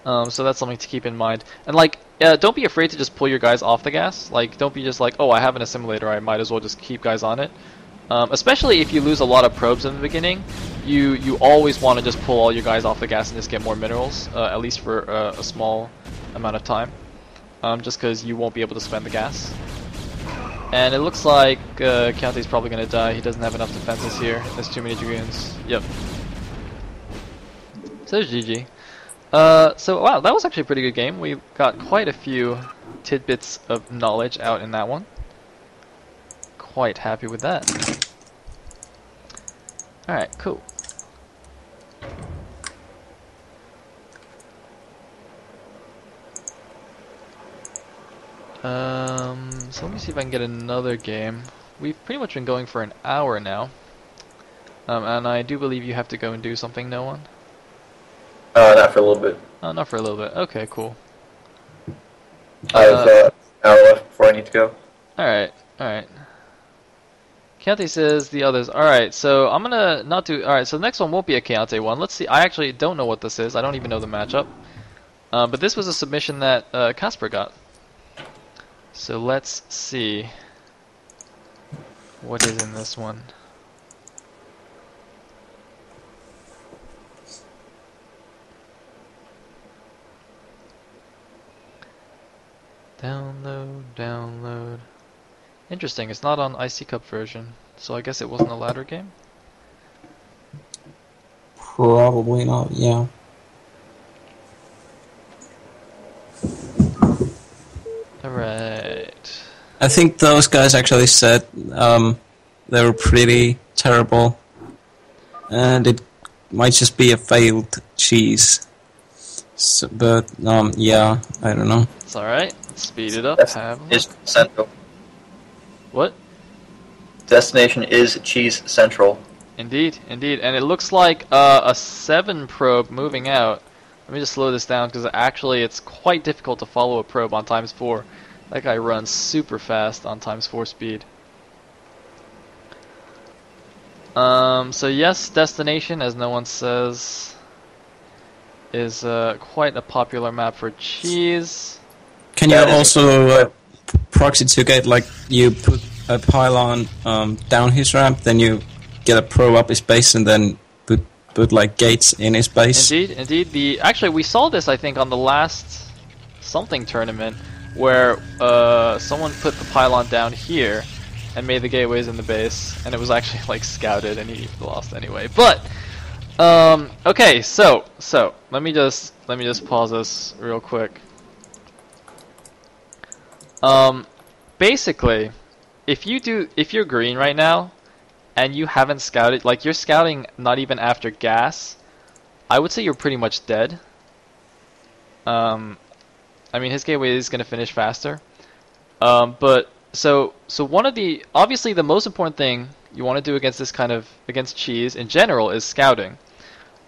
So that's something to keep in mind. And like, don't be afraid to just pull your guys off the gas. Like, don't be just like, oh, I have an assimilator, I might as well just keep guys on it. Especially if you lose a lot of probes in the beginning, you always want to just pull all your guys off the gas and just get more minerals, at least for a small amount of time. Just because you won't be able to spend the gas. And it looks like Chianti's probably going to die. He doesn't have enough defenses here. There's too many Dragoons. Yep. So GG. So wow, that was actually a pretty good game. We got quite a few tidbits of knowledge out in that one. Quite happy with that. Alright, cool. So let me see if I can get another game. We've pretty much been going for an hour now. And I do believe you have to go and do something, nOoNe? Not for a little bit. Oh, not for a little bit. Okay, cool. I have an hour left before I need to go. Alright, alright. Chianti says the others. Alright, so I'm gonna not do... Alright, so the next one won't be a Chianti one. Let's see. I actually don't know what this is. I don't even know the matchup. But this was a submission that KasPra got. So let's see what is in this one. Download. Interesting, it's not on IC Cup version, so I guess it wasn't a ladder game? Probably not, yeah. Alright. I think those guys actually said they were pretty terrible, and it might just be a failed cheese. So, but yeah, I don't know. It's alright. Speed it up. Is central. What? Destination is cheese central. Indeed, indeed. And it looks like a 7 probe moving out. Let me just slow this down because actually it's quite difficult to follow a probe on ×4. That guy runs super fast on ×4 speed. So yes, Destination, as no one says, is quite a popular map for cheese. Can you also proxy to get, like, you put a pylon down his ramp, then you get a probe up his base, and then put like gates in his base? Indeed. Actually, we saw this, I think, on the last something tournament, where someone put the pylon down here and made the gateways in the base, and it was actually like scouted, and he lost anyway. But okay, so let me just pause this real quick. Basically, if you're green right now and you haven't scouted, like you're scouting not even after gas, I would say you're pretty much dead. I mean, his gateway is going to finish faster. But so one of the, obviously the most important thing you want to do against cheese in general is scouting.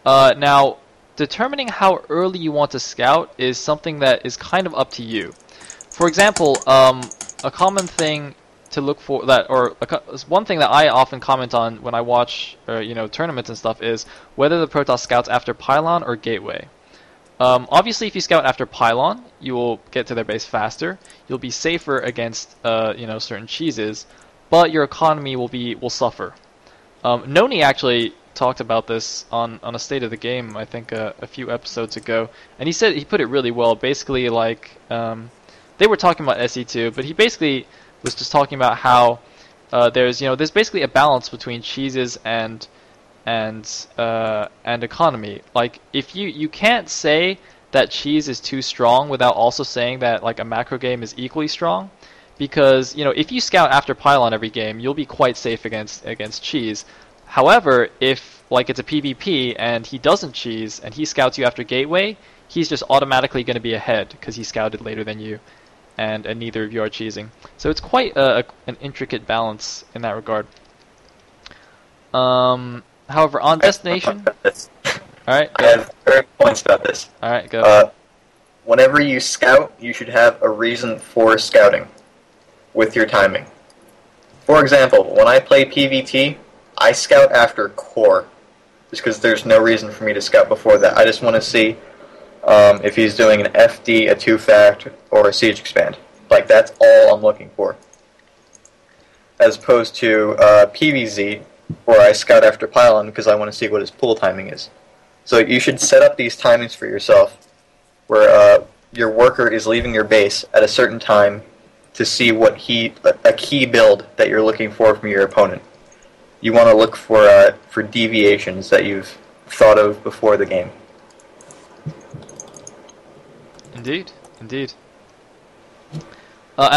Now, determining how early you want to scout is something that is kind of up to you. For example, a common thing to look for one thing that I often comment on when I watch tournaments and stuff is whether the Protoss scouts after pylon or gateway. Obviously, if you scout after pylon, you will get to their base faster. You'll be safer against certain cheeses, but your economy will suffer. nOoNe actually talked about this on a State of the Game, I think a few episodes ago, and he put it really well. Basically, like they were talking about SE2, but he basically was just talking about how there's basically a balance between cheeses and economy. Like, if you can't say that cheese is too strong without also saying that like a macro game is equally strong, because if you scout after pylon every game, you'll be quite safe against cheese. However, if like it's a PvP and he doesn't cheese and he scouts you after gateway, he's just automatically going to be ahead because he scouted later than you, and neither of you are cheesing. So it's quite an intricate balance in that regard. However, on Destination... Alright, I have 30 points about this. Alright, go. Whenever you scout, you should have a reason for scouting with your timing. For example, when I play PvT, I scout after core, just because there's no reason for me to scout before that. I just want to see if he's doing an FD, a 2-fact, or a siege expand. Like, that's all I'm looking for. As opposed to PvZ, where I scout after pylon because I want to see what his pull timing is. So you should set up these timings for yourself, where your worker is leaving your base at a certain time to see what a key build that you're looking for from your opponent. You want to look for deviations that you've thought of before the game. Indeed. And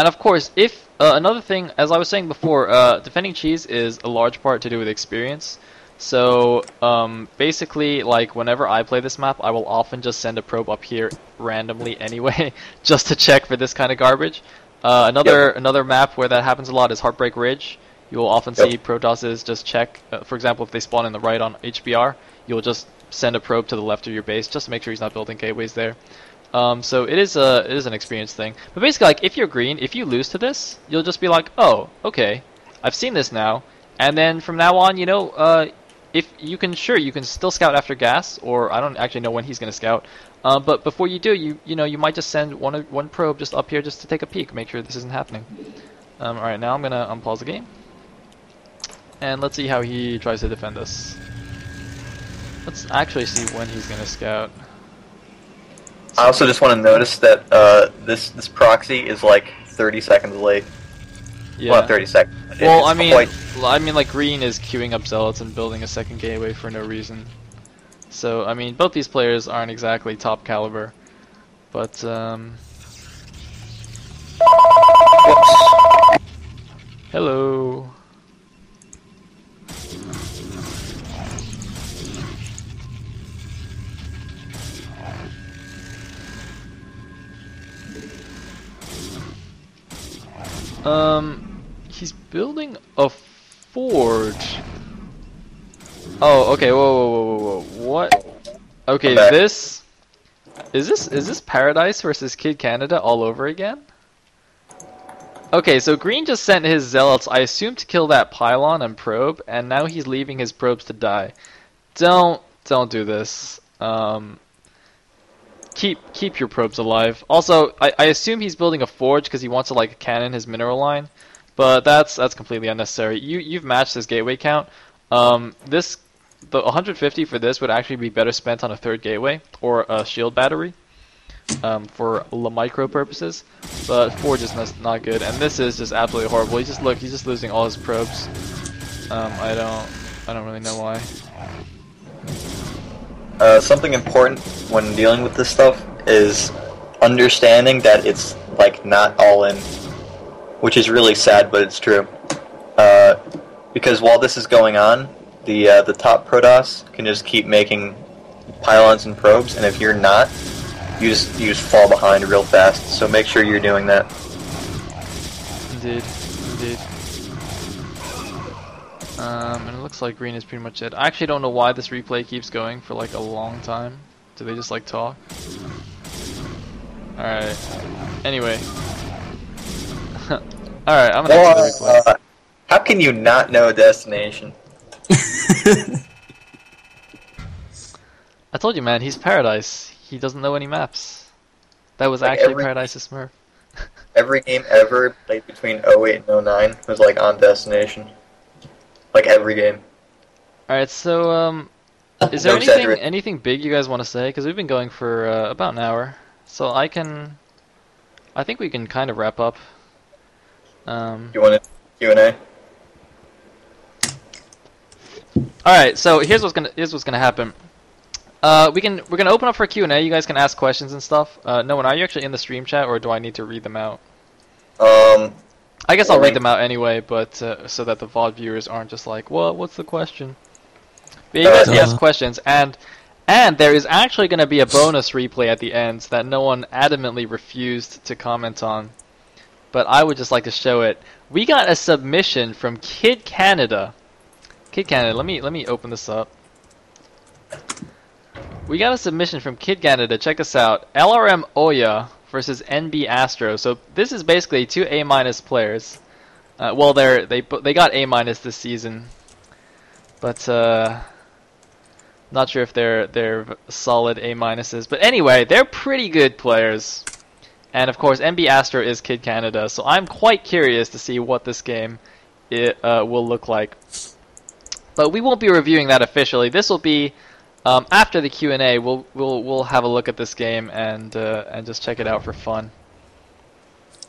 of course, if another thing, as I was saying before, defending cheese is a large part to do with experience. So basically, like whenever I play this map, I will often just send a probe up here randomly anyway, just to check for this kind of garbage. Another map where that happens a lot is Heartbreak Ridge. You will often see Protosses just check. For example, if they spawn in the right on HBR, you'll just send a probe to the left of your base just to make sure he's not building gateways there. So it is an experience thing. But basically, like, if you're green, if you lose to this, you'll just be like, oh, okay, I've seen this now. And then from now on, if you can still scout after gas, or I don't actually know when he's going to scout. But before you do, you might just send one probe just up here just to take a peek, make sure this isn't happening. All right, now I'm gonna unpause the game, and let's see how he tries to defend us. Let's actually see when he's going to scout. I also just want to notice that this proxy is like 30 seconds late. Yeah. Well, not 30 seconds. Well, I mean, like green is queuing up zealots and building a second gateway for no reason. So, I mean, both these players aren't exactly top caliber, but Whoops. hello. He's building a forge. Oh, okay. Whoa. What? Okay, I'm back. this is this Paradise versus Kid Canada all over again? Okay, so Green just sent his zealots, I assume, to kill that pylon and probe, and now he's leaving his probes to die. Don't do this. Keep your probes alive. Also, I assume he's building a forge because he wants to like cannon his mineral line, but that's completely unnecessary. You've matched his gateway count. The 150 for this would actually be better spent on a third gateway or a shield battery. For micro purposes, but forge is not good, and this is just absolutely horrible. He's just losing all his probes. I don't really know why. Something important when dealing with this stuff is understanding that it's like not all in, which is really sad, but it's true. Because while this is going on, the top Protoss can just keep making pylons and probes, and if you're not, you just fall behind real fast. So make sure you're doing that. Indeed. And it looks like Green is pretty much it. I actually don't know why this replay keeps going for like a long time. Do they just like talk? Alright. Anyway. Alright, I'm gonna exit the replay. How can you not know destination? I told you, man, he's Paradise. He doesn't know any maps. That was like actually Paradise's Smurf. Every game ever played between 08 and 09 was like on destination. Like every game. Alright, so is there anything big you guys want to say? Because we've been going for about an hour. So I think we can kind of wrap up. You want a Q&A? Alright, so here's what's gonna happen. We're gonna open up for Q&A. You guys can ask questions and stuff. nOoNe, are you actually in the stream chat, or do I need to read them out? I guess I'll read them out anyway, but so that the VOD viewers aren't just like, "Well, what's the question?" But yeah, you guys can ask questions, and there is actually gonna be a bonus replay at the end that no one adamantly refused to comment on. But I would just like to show it. We got a submission from Kid Canada. Kid Canada, let me open this up. We got a submission from Kid Canada. Check this out. LRM Oya versus NB Astro. So this is basically two A- players. Well, they got A- this season, but not sure if they're solid A-minuses. But anyway, they're pretty good players. And of course, NB Astro is Kid Canada. So I'm quite curious to see what this game will look like. But we won't be reviewing that officially. This will be after the Q&A. We'll have a look at this game and just check it out for fun.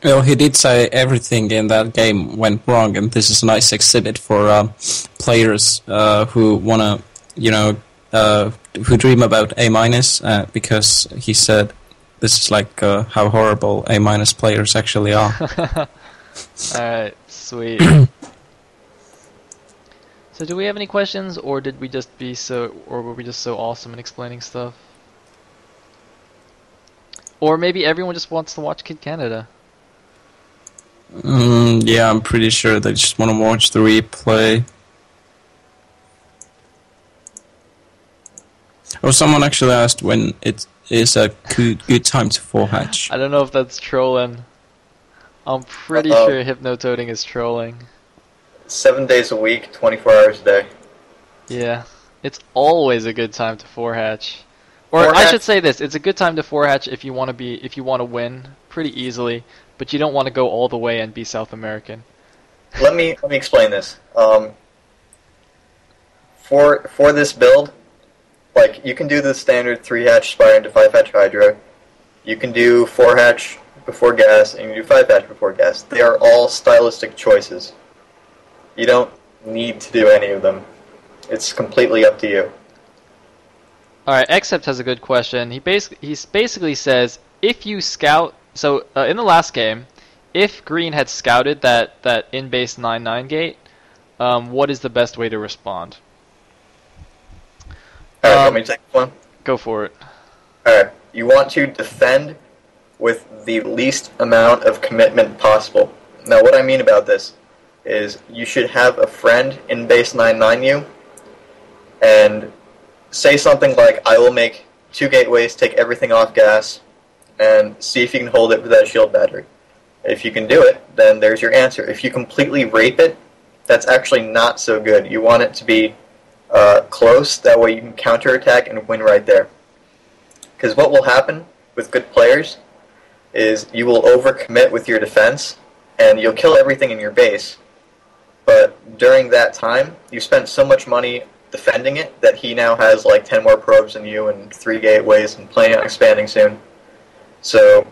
Well, he did say everything in that game went wrong, and this is a nice exhibit for players who wanna, who dream about A-, because he said this is like how horrible A- players actually are. Alright, sweet. So do we have any questions, or were we just so awesome in explaining stuff? Or maybe everyone just wants to watch Kid Canada. Yeah, I'm pretty sure they just want to watch the replay. Or someone actually asked when it is a good time to 4-hatch. I don't know if that's trolling. I'm pretty sure Hypnotoading is trolling. 7 days a week, 24 hours a day. Yeah, it's always a good time to 4-hatch. Or I should say this: it's a good time to 4-hatch if you want to win pretty easily, but you don't want to go all the way and be South American. Let me explain this. For this build, like you can do the standard 3-hatch Spire into 5-hatch Hydra. You can do 4-hatch before gas, and you can do 5-hatch before gas. They are all stylistic choices. You don't need to do any of them. It's completely up to you. Alright, Except has a good question. He basically says, if you scout... So, in the last game, if Green had scouted that in-base 9-9 gate, what is the best way to respond? Alright, let me take one. Go for it. Alright, you want to defend with the least amount of commitment possible. Now, what I mean about this is you should have a friend in base 9-9 you, and say something like, I will make 2 gateways, take everything off gas, and see if you can hold it with that shield battery. If you can do it, then there's your answer. If you completely rape it, that's actually not so good. You want it to be close, that way you can counterattack and win right there. Because what will happen with good players is you will overcommit with your defense, and you'll kill everything in your base. But during that time, you spent so much money defending it that he now has like 10 more probes than you and 3 gateways and planning on expanding soon. So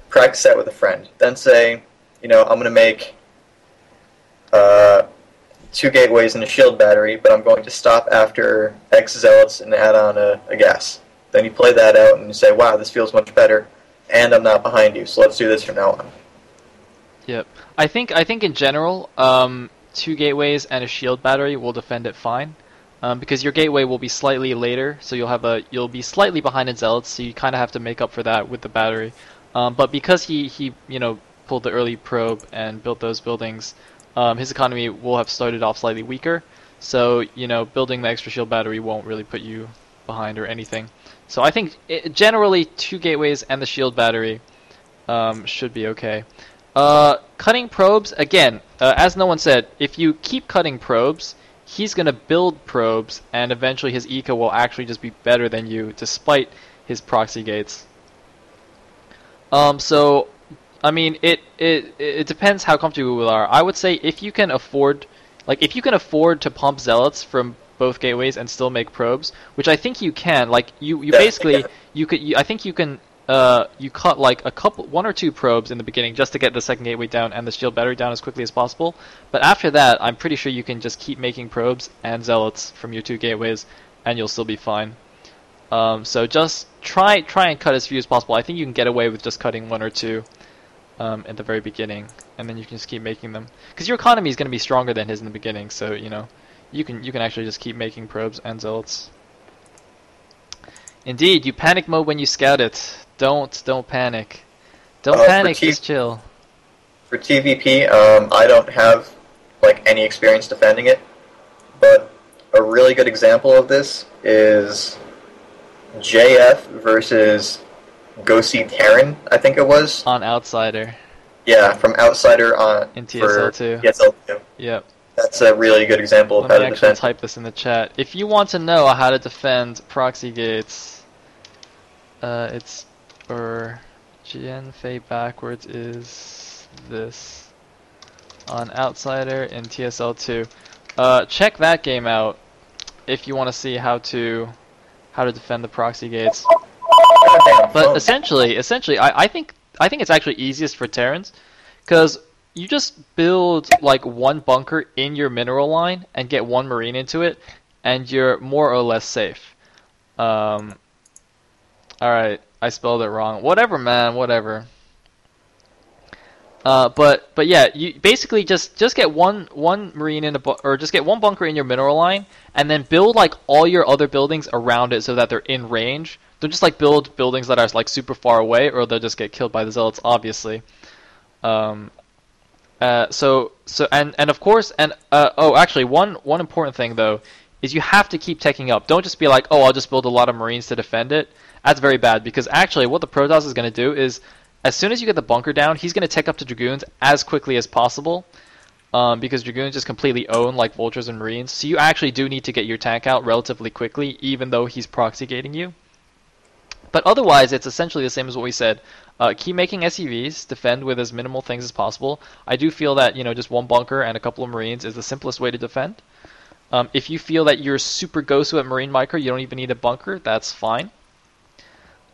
practice that with a friend. Then say, I'm going to make 2 gateways and a shield battery, but I'm going to stop after X zealots and add on a gas. Then you play that out and you say, wow, this feels much better, and I'm not behind you, so let's do this from now on. Yep. I think in general, 2 gateways and a shield battery will defend it fine. Because your gateway will be slightly later, so you'll be slightly behind in zealots, so you kind of have to make up for that with the battery. But because he pulled the early probe and built those buildings, his economy will have started off slightly weaker. So building the extra shield battery won't really put you behind or anything. So I think generally 2 gateways and the shield battery should be okay. Cutting probes, again, as no one said, if you keep cutting probes, he's going to build probes, and eventually his eco will actually just be better than you, despite his proxy gates. So, I mean, it depends how comfortable you are. I would say if you can afford to pump zealots from both gateways and still make probes, which I think you can. Like you basically I think you can. You cut like 1 or 2 probes in the beginning just to get the second gateway down and the shield battery down as quickly as possible. But after that, I'm pretty sure you can just keep making probes and zealots from your 2 gateways, and you'll still be fine. So just try and cut as few as possible. I think you can get away with just cutting 1 or 2 at the very beginning, and then you can just keep making them. Because your economy is going to be stronger than his in the beginning, so you can actually just keep making probes and zealots. Indeed, you panic mode when you scout it. Don't panic. Don't panic, just chill. For TVP, I don't have like any experience defending it, but a really good example of this is JF versus Go See Terran, I think it was. On Outsider. Yeah, from Outsider on in TSL2. TSL2. Yep. That's a really good example of how to defend. Let me actually type this in the chat. If you want to know how to defend proxy gates, it's or GN fade backwards is this on Outsider in TSL2. Check that game out if you want to see how to defend the proxy gates. But essentially, I think it's actually easiest for Terrans, because you just build like 1 bunker in your mineral line and get 1 marine into it, and you're more or less safe. Alright, I spelled it wrong. Whatever, man, whatever. But yeah, you basically just get one marine in or just get 1 bunker in your mineral line, and then build like all your other buildings around it so that they're in range. Don't just like build buildings that are like super far away, or they'll just get killed by the zealots, obviously. So of course, actually, one important thing though is you have to keep teching up. Don't just be like, oh, I'll just build a lot of marines to defend it. That's very bad, because actually what the Protoss is going to do is, as soon as you get the bunker down, he's going to tech up to Dragoons as quickly as possible, because Dragoons just completely own like Vultures and Marines. So you actually do need to get your tank out relatively quickly, even though he's proxy gating you. But otherwise, it's essentially the same as what we said. Keep making SEVs, defend with as minimal things as possible. I do feel that just 1 bunker and a couple of Marines is the simplest way to defend. If you feel that you're super gosu at Marine Micro, you don't even need a bunker, that's fine.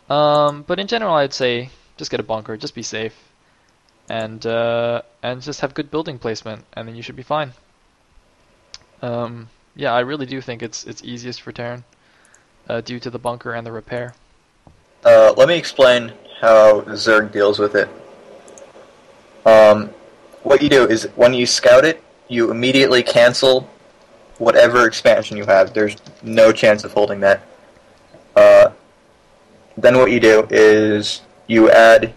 But in general, I'd say just get a bunker, just be safe, and just have good building placement, and then you should be fine. Yeah, I really do think it's easiest for Terran, due to the bunker and the repair. Let me explain how Zerg deals with it. What you do is, when you scout it, you immediately cancel whatever expansion you have. There's no chance of holding that. Then what you do is you add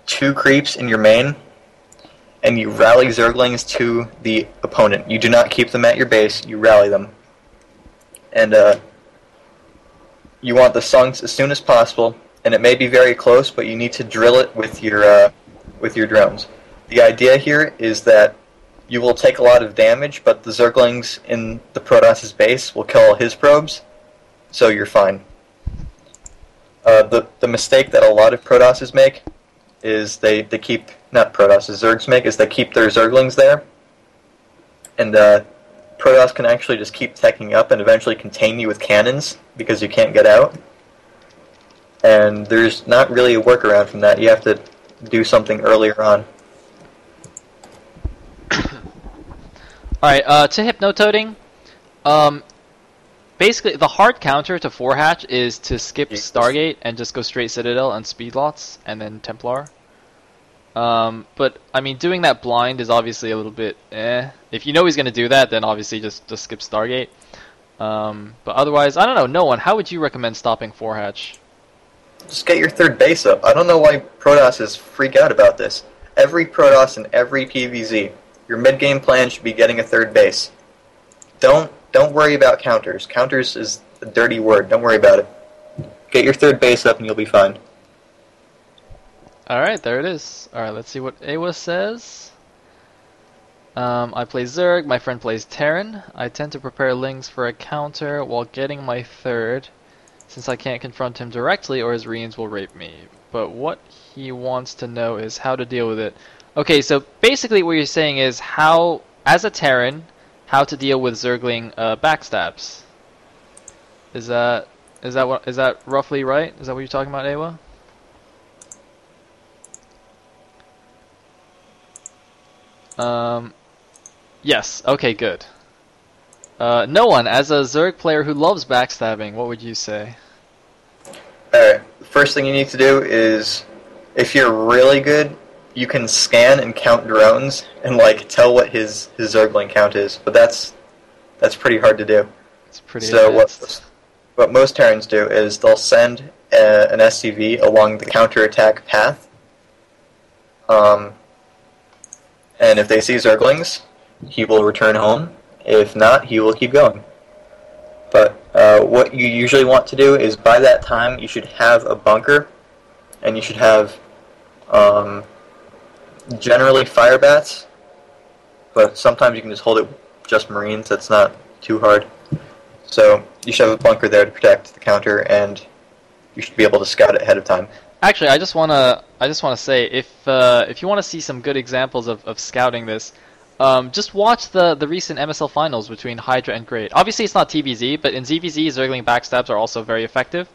2 creeps in your main, and you rally Zerglings to the opponent. You do not keep them at your base, you rally them. and you want the sunks as soon as possible, and it may be very close, but you need to drill it with your drones. The idea here is that you will take a lot of damage, but the Zerglings in the Protoss' base will kill all his probes, so you're fine. The mistake that a lot of Protosses make is they keep, not Protosses, Zergs make, is they keep their Zerglings there, and Protoss can actually just keep teching up and eventually contain you with cannons because you can't get out. And there's not really a workaround from that. You have to do something earlier on. Alright, to hypnotoading, basically the hard counter to 4-hatch is to skip Stargate and just go straight Citadel and Speedlots and then Templar. But, I mean, doing that blind is obviously a little bit eh. If you know he's going to do that, then obviously just skip Stargate. But otherwise, I don't know, nOoNe, how would you recommend stopping 4-hatch? Just get your third base up. I don't know why Protosses freak out about this. Every Protoss and every PvZ, your mid-game plan should be getting a third base. Don't worry about counters. Counters is a dirty word. Don't worry about it. Get your third base up and you'll be fine. Alright, there it is. Alright, let's see what Awa says. I play Zerg, my friend plays Terran. I tend to prepare Lings for a counter while getting my third, since I can't confront him directly or his Reans will rape me. But what he wants to know is how to deal with it. Okay, so basically what you're saying is how, as a Terran, how to deal with Zergling backstabs. Is that roughly right? Is that what you're talking about, Awa? Yes, okay, good. nOoNe, as a Zerg player who loves backstabbing, what would you say? Alright, the first thing you need to do is, if you're really good, you can scan and count drones and, like, tell what his Zergling count is, but that's pretty hard to do. It's pretty So advanced. what most Terrans do is they'll send an SCV along the counterattack path, and if they see Zerglings, he will return home. If not, he will keep going. But what you usually want to do is, by that time, you should have a bunker, and you should have generally fire bats, but sometimes you can just hold it just Marines. That's not too hard. So you should have a bunker there to protect the counter, and you should be able to scout it ahead of time. Actually, I just wanna say, if you want to see some good examples of scouting this, just watch the recent MSL finals between Hydra and Great. Obviously, it's not TVZ, but in ZVZ, Zergling backstabs are also very effective.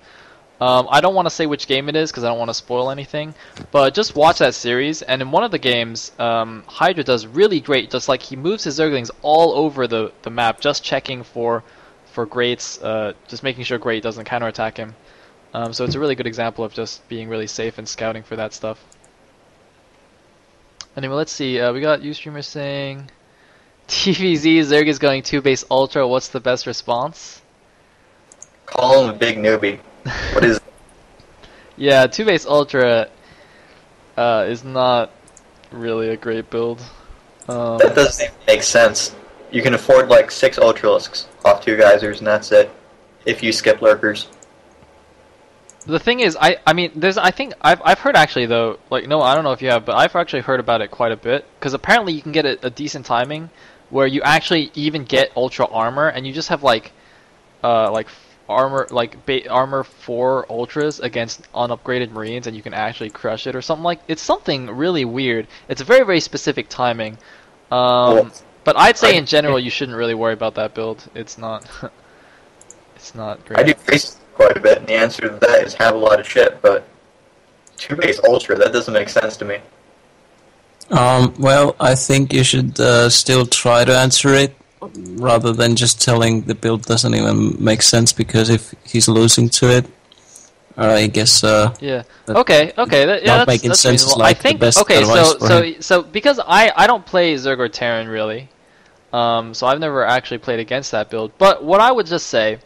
I don't want to say which game it is because I don't want to spoil anything, but just watch that series. And in one of the games, Hydra does really great. Just like he moves his Zerglings all over the map, just checking for Greats, just making sure Great doesn't counterattack him. So it's a really good example of just being really safe and scouting for that stuff. Anyway, let's see. We got Ustreamer saying, TVZ, Zerg is going 2 base ultra. What's the best response? Call him a big newbie. What is it? Yeah, 2 base ultra is not really a great build. That doesn't even make sense. You can afford like 6 Ultralisks off 2 geysers, and that's it. If you skip lurkers. The thing is, I mean, I think I've heard actually though, like, no, I don't know if you have, but I've actually heard about it quite a bit, because apparently you can get a decent timing where you actually even get ultra armor, and you just have like armor, armor 4 ultras against unupgraded Marines, and you can actually crush it or something like. It's something really weird. It's a very, very specific timing. But I'd say in general you shouldn't really worry about that build. It's not it's not great. I do face quite a bit, and the answer to that is have a lot of shit, but 2 base ultra, that doesn't make sense to me. Well, I think you should still try to answer it, rather than just telling the build doesn't even make sense, because if he's losing to it, I guess yeah. Okay. Not making that's sense is reasonable. like I think the best okay. advice for him. So because I don't play Zerg or Terran really, so I've never actually played against that build. But what I would just say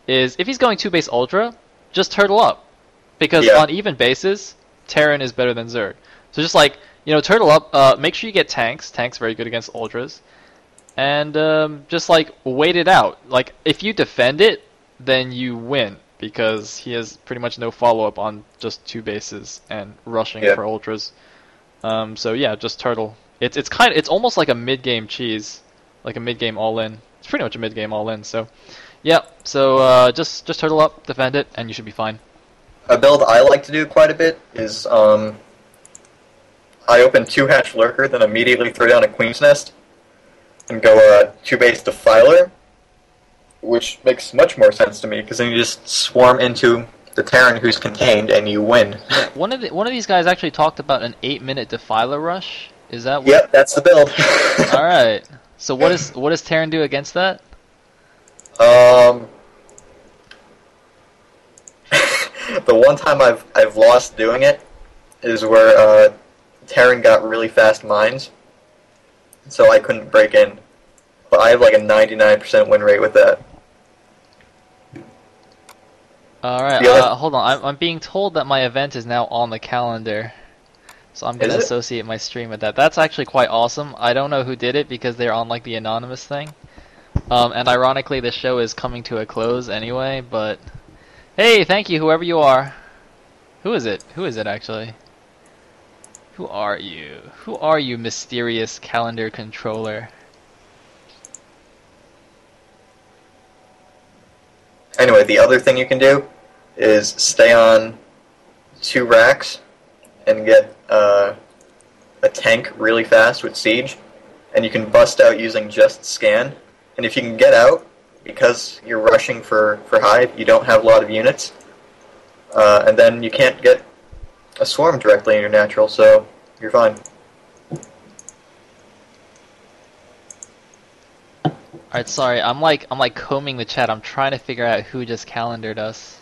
is, if he's going 2 base ultra, just turtle up, because on even bases, Terran is better than Zerg. So just like, turtle up. Make sure you get tanks. Tanks very good against ultras. and just like wait it out. Like if you defend it, then you win because he has pretty much no follow-up on just 2 bases and rushing Yeah. for ultras. So yeah, just turtle. It's almost like a mid-game cheese, like a mid-game all-in. It's pretty much a mid-game all-in. So yeah, so just turtle up, defend it, and you should be fine. A build I like to do quite a bit is I open 2-hatch lurker, then immediately throw down a queen's nest, and go 2-base defiler, which makes much more sense to me because then you just swarm into the Terran who's contained and you win. One of these guys actually talked about an 8-minute defiler rush. Is that what? Yep, that's the build. All right. So what does Terran do against that? The one time I've lost doing it is where Terran got really fast mines, so I couldn't break in. But I have like a 99% win rate with that. All right. Yeah. Hold on. I'm being told that my event is now on the calendar, so I'm gonna Is it? associate my stream with that. That's actually quite awesome. I don't know who did it because they're on like the anonymous thing. And ironically, the show is coming to a close anyway. But hey, thank you, whoever you are. Who is it? Who is it actually? Who are you? Who are you, mysterious calendar controller? Anyway, the other thing you can do is stay on 2 racks and get a tank really fast with siege, and you can bust out using just scan. And if you can get out, because you're rushing for hive, you don't have a lot of units, and then you can't get a swarm directly in your natural, so you're fine. Alright, sorry, I'm like combing the chat. I'm trying to figure out who just calendared us.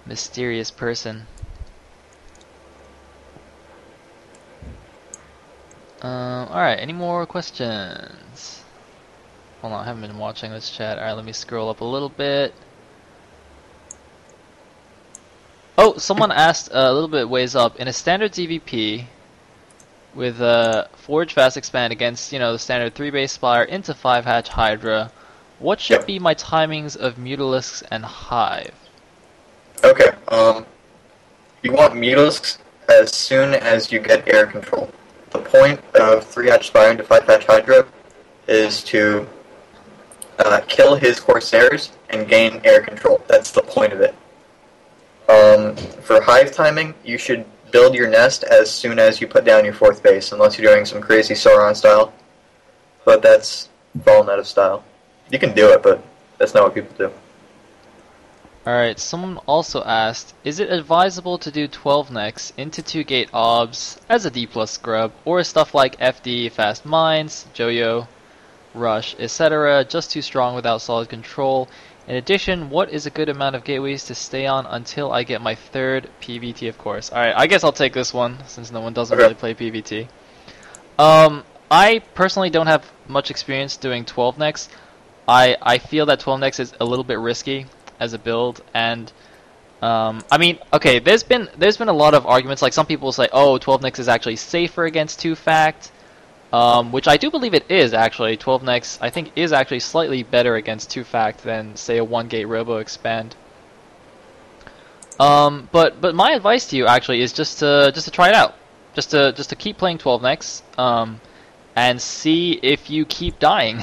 Mysterious person. Alright, any more questions? Hold on, I haven't been watching this chat. Alright, let me scroll up a little bit. Oh, someone asked a little bit ways up. In a standard EVP with Forge Fast Expand against, the standard 3-base Spire into 5-hatch Hydra, what should be my timings of Mutalisks and Hive? Okay, you want Mutalisks as soon as you get air control. The point of 3-hatch Spire into 5-hatch Hydra is to kill his Corsairs and gain air control. That's the point of it. For Hive timing, you should build your nest as soon as you put down your 4th base, unless you're doing some crazy Sauron style. But that's fallen out of style. You can do it, but that's not what people do. Alright, someone also asked, is it advisable to do 12 necks into 2-gate obs as a D+ scrub, or stuff like FD, Fast Mines, Joyo, Rush, etc., just too strong without solid control? In addition, what is a good amount of gateways to stay on until I get my 3rd PVT, of course? Alright, I guess I'll take this one, since no one doesn't really play PVT. I personally don't have much experience doing 12 necks. I feel that 12 necks is a little bit risky as a build, and I mean, okay, there's been a lot of arguments. Like some people say, oh, 12 necks is actually safer against 2-fact, which I do believe it is actually. 12 necks I think is actually slightly better against 2-fact than say a 1-gate robo expand. But my advice to you actually is just to try it out, just to keep playing 12 necks, and see if you keep dying.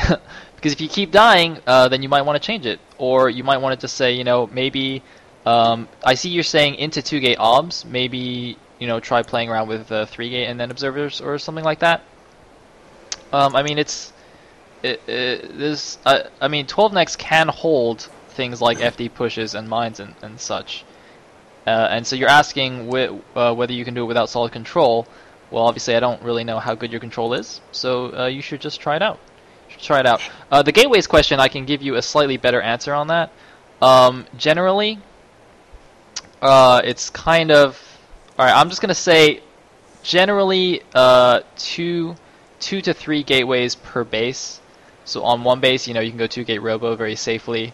Because if you keep dying, then you might want to change it. Or you might want to just say, maybe, I see you're saying into 2-gate obs, maybe, try playing around with 3-gate and then observers or something like that. I mean, I mean, 12 necks can hold things like FD pushes and mines and such. And so you're asking whether you can do it without solid control. Well, obviously I don't really know how good your control is, so you should just try it out. Try it out. The gateways question, I can give you a slightly better answer on that. Generally, it's kind of... Alright, I'm just going to say, generally, 2 to 3 gateways per base. So on one base, you can go 2-gate robo very safely.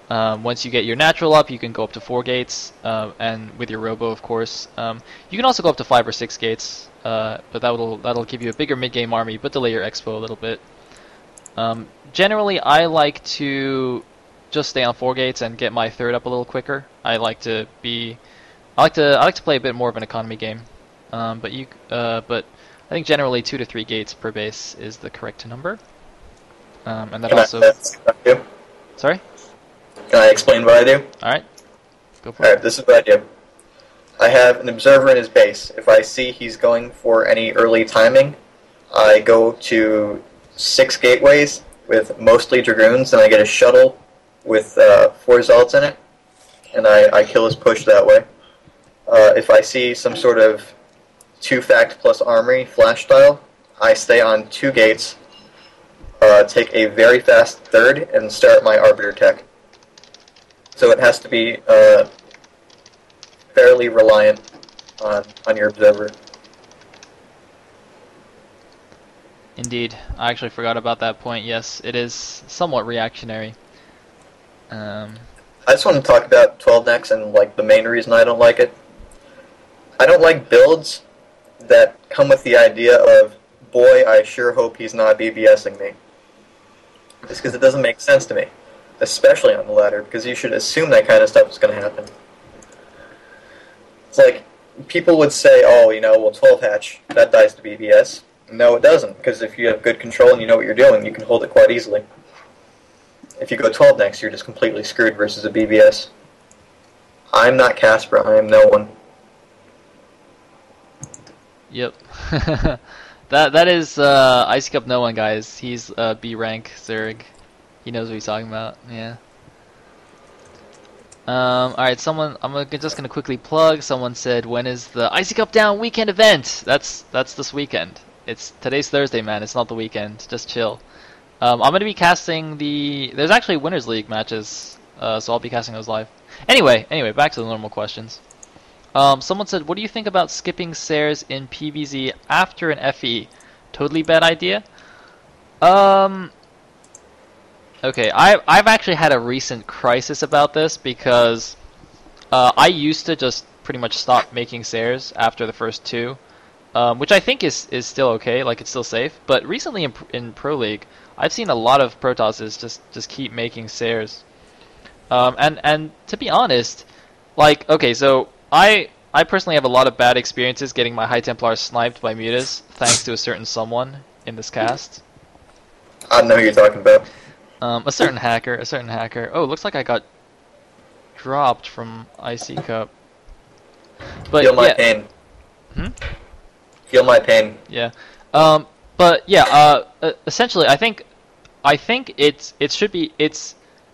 Once you get your natural up, you can go up to 4 gates, and with your robo, of course. You can also go up to 5 or 6 gates, but that'll give you a bigger mid-game army, but delay your expo a little bit. Generally, I like to just stay on 4 gates and get my third up a little quicker. I like to play a bit more of an economy game, but I think generally 2 to 3 gates per base is the correct number. And that also. Sorry. Can I explain what I do? All right. Go for it. Alright, this is what I do. I have an observer in his base. If I see he's going for any early timing, I go to 6 gateways with mostly dragoons, and I get a shuttle with 4 zealots in it, and I kill his push that way. If I see some sort of 2-fact plus armory flash style, I stay on 2 gates, take a very fast third, and start my arbiter tech. So it has to be fairly reliant on your observer. Indeed. I actually forgot about that point. Yes, it is somewhat reactionary. I just want to talk about 12 necks and like the main reason I don't like it. I don't like builds that come with the idea of, boy, I sure hope he's not BBSing me. Just because it doesn't make sense to me. Especially on the ladder, because you should assume that kind of stuff is going to happen. It's like, people would say, oh, well, 12 hatch, that dies to BBS. No, it doesn't, because if you have good control and you know what you're doing, you can hold it quite easily. If you go 12 next, you're just completely screwed versus a BBS. I'm not KasPra, I am nOoNe. Yep. that is Icy Cup nOoNe, guys. He's B rank Zerg. He knows what he's talking about. Yeah. Alright, I'm just gonna quickly plug. Someone said, when is the Icy Cup Down weekend event? That's this weekend. Today's Thursday, man. It's not the weekend. Just chill. I'm gonna be casting there's actually Winners League matches, so I'll be casting those live. Anyway, back to the normal questions. Someone said, what do you think about skipping Sares in PvZ after an FE? Totally bad idea? Okay, I've actually had a recent crisis about this because I used to just pretty much stop making Sares after the first 2, which I think is still okay, like it's still safe. But recently in Pro League, I've seen a lot of Protosses just keep making Sares. And to be honest, like, okay, so I personally have a lot of bad experiences getting my High Templars sniped by mutas, thanks to a certain someone in this cast. I don't know who you're talking about. A certain hacker. Oh, looks like I got dropped from IC Cup. But feel my pain. Feel my pain. Yeah. But yeah. Essentially, I think it should be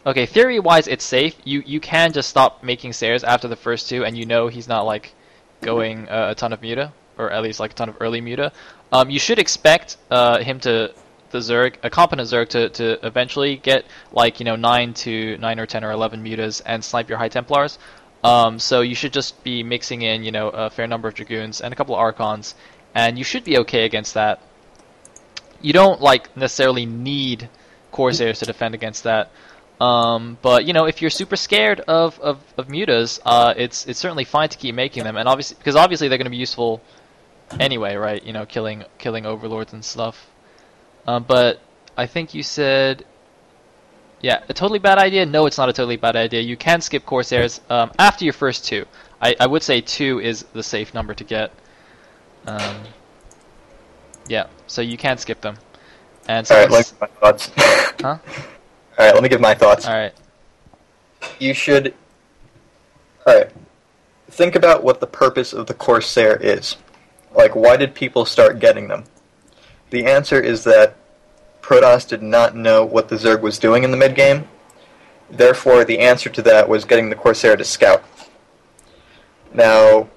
okay. Theory-wise, it's safe. You can just stop making Sares after the first 2, and he's not like going a ton of muta, or at least like a ton of early muta. You should expect him to. A competent Zerg to eventually get like 9 or 10 or 11 mutas and snipe your High Templars. So you should just be mixing in a fair number of Dragoons and a couple of Archons, and you should be okay against that. You don't like necessarily need Corsairs to defend against that. But if you're super scared of mutas, it's certainly fine to keep making them, and obviously they're going to be useful anyway, right? Killing overlords and stuff. But I think you said, yeah, a totally bad idea? No, it's not a totally bad idea. You can skip Corsairs after your first 2. I would say 2 is the safe number to get. Yeah, so you can skip them. And Alright, let me give my thoughts. Huh? Alright, let me give my thoughts. Alright. You should... Alright. Think about what the purpose of the Corsair is. Like, why did people start getting them? The answer is that Protoss did not know what the Zerg was doing in the mid-game. Therefore, the answer to that was getting the Corsair to scout. Now,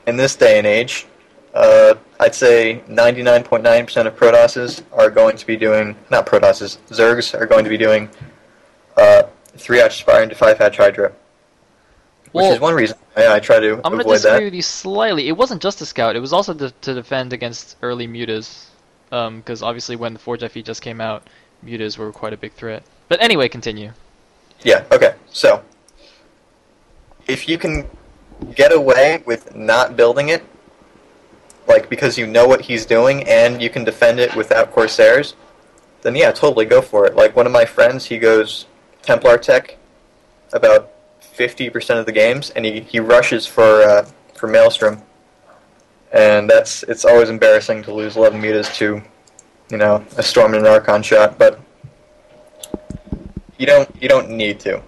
in this day and age, I'd say 99.9% of Protosses are going to be doing... Not Protosses, Zergs are going to be doing 3-hatch Spire into 5-hatch Hydra. Which is one reason I try to avoid that. I'm going to disagree with you slightly. It wasn't just to scout, it was also to defend against early mutas. Because obviously when the Forge FE just came out, mutas were quite a big threat. But anyway, continue. Yeah, okay. So, if you can get away with not building it, like because you know what he's doing and you can defend it without Corsairs, then yeah, totally go for it. Like one of my friends, he goes Templar Tech about 50% of the games, and he rushes for Maelstrom, and it's always embarrassing to lose 11 meters to, a Storm and an Archon shot, but you don't need to.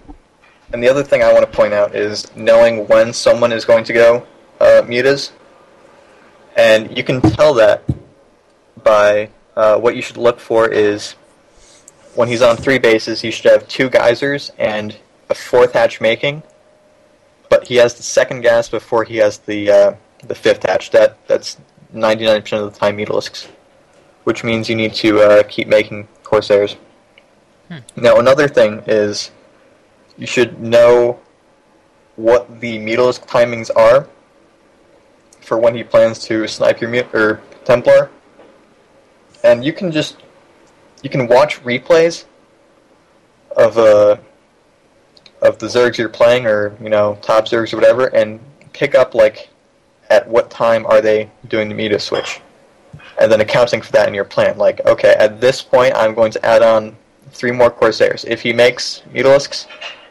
And the other thing I want to point out is knowing when someone is going to go mutas, and you can tell that by what you should look for is when he's on 3 bases, he should have 2 geysers and a 4th hatch making, but he has the 2nd gas before he has the 5th hatch. That's 99% of the time Mutalisks, which means you need to keep making Corsairs. Now, another thing is you should know what the Mutalisk timings are for when he plans to snipe your Templar, and you can watch replays of the Zergs you're playing, or top Zergs or whatever, and pick up like at what time are they doing the Muta switch, and then accounting for that in your plan. Like, okay, at this point I'm going to add on 3 more Corsairs. If he makes Mutalisks,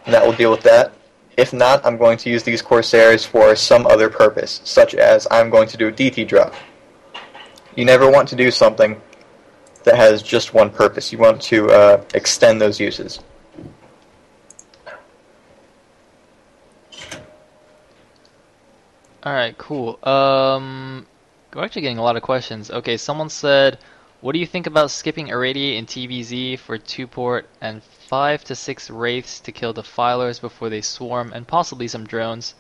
that will deal with that. If not, I'm going to use these Corsairs for some other purpose, such as I'm going to do a DT drop. You never want to do something that has just one purpose. You want to extend those uses. Alright, cool. We're actually getting a lot of questions. Okay, someone said, what do you think about skipping Irradiate in TVZ for 2-port and 5 to 6 Wraiths to kill Defilers before they swarm, and possibly some drones?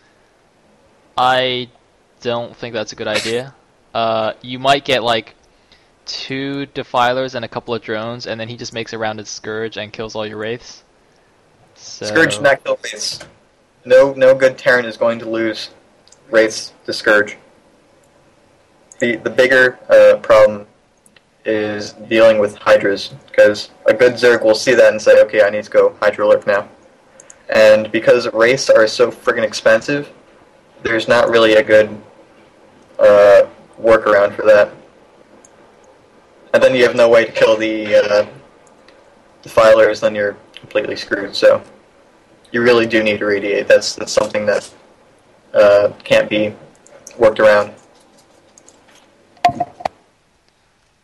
I don't think that's a good idea. You might get like 2 Defilers and a couple of drones, and then he just makes a rounded Scourge and kills all your Wraiths. So... Scourge not kill Wraiths. No good Terran is going to lose Wraiths to Scourge. The bigger problem is dealing with Hydras, because a good Zerg will see that and say, okay, I need to go Hydra Lurk now. And because Wraiths are so friggin' expensive, there's not really a good workaround for that. And then you have no way to kill the Defilers, then you're completely screwed. So you really do need to Irradiate. That's something that can't be worked around.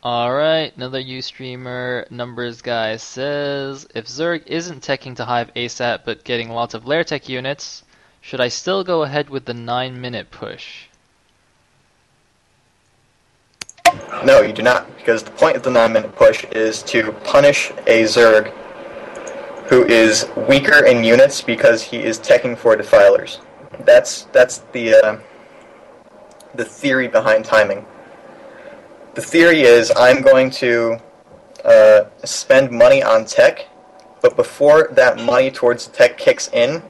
Alright, another Ustreamer numbers guy says, if Zerg isn't teching to Hive ASAP but getting lots of Lair Tech units, should I still go ahead with the 9-minute push? No, you do not, because the point of the 9-minute push is to punish a Zerg who is weaker in units because he is teching for Defilers. That's the theory behind timing. The theory is I'm going to spend money on tech, but before that money towards the tech kicks in,